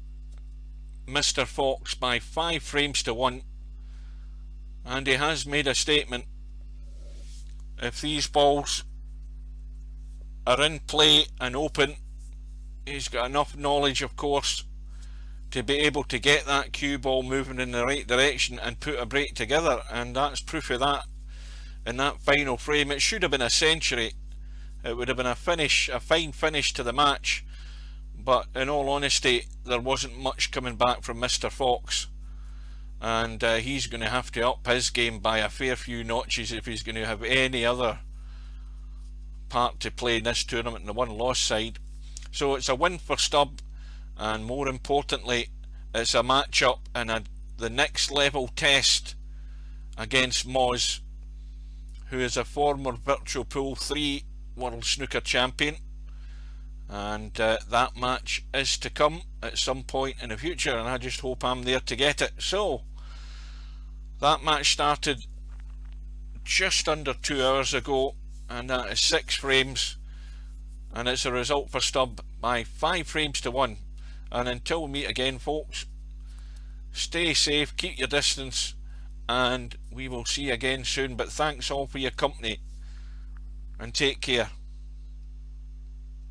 Mr. Fox by 5 frames to 1. And he has made a statement. If these balls are in play and open, he's got enough knowledge, of course, to be able to get that cue ball moving in the right direction and put a break together, and that's proof of that in that final frame. It should have been a century. It would have been a finish, a fine finish to the match, but in all honesty, there wasn't much coming back from Mr. Fox, and he's going to have to up his game by a fair few notches if he's going to have any other part to play in this tournament in the one-loss side. So it's a win for Stubb, and more importantly, it's a match-up and the next level test against Moz, who is a former Virtual Pool 3 World Snooker Champion. And that match is to come at some point in the future, and I just hope I'm there to get it. So that match started just under 2 hours ago, and that is 6 frames, and it's a result for Stubb by 5 frames to 1. And until we meet again, folks, stay safe, keep your distance, and we will see you again soon. But thanks all for your company, and take care.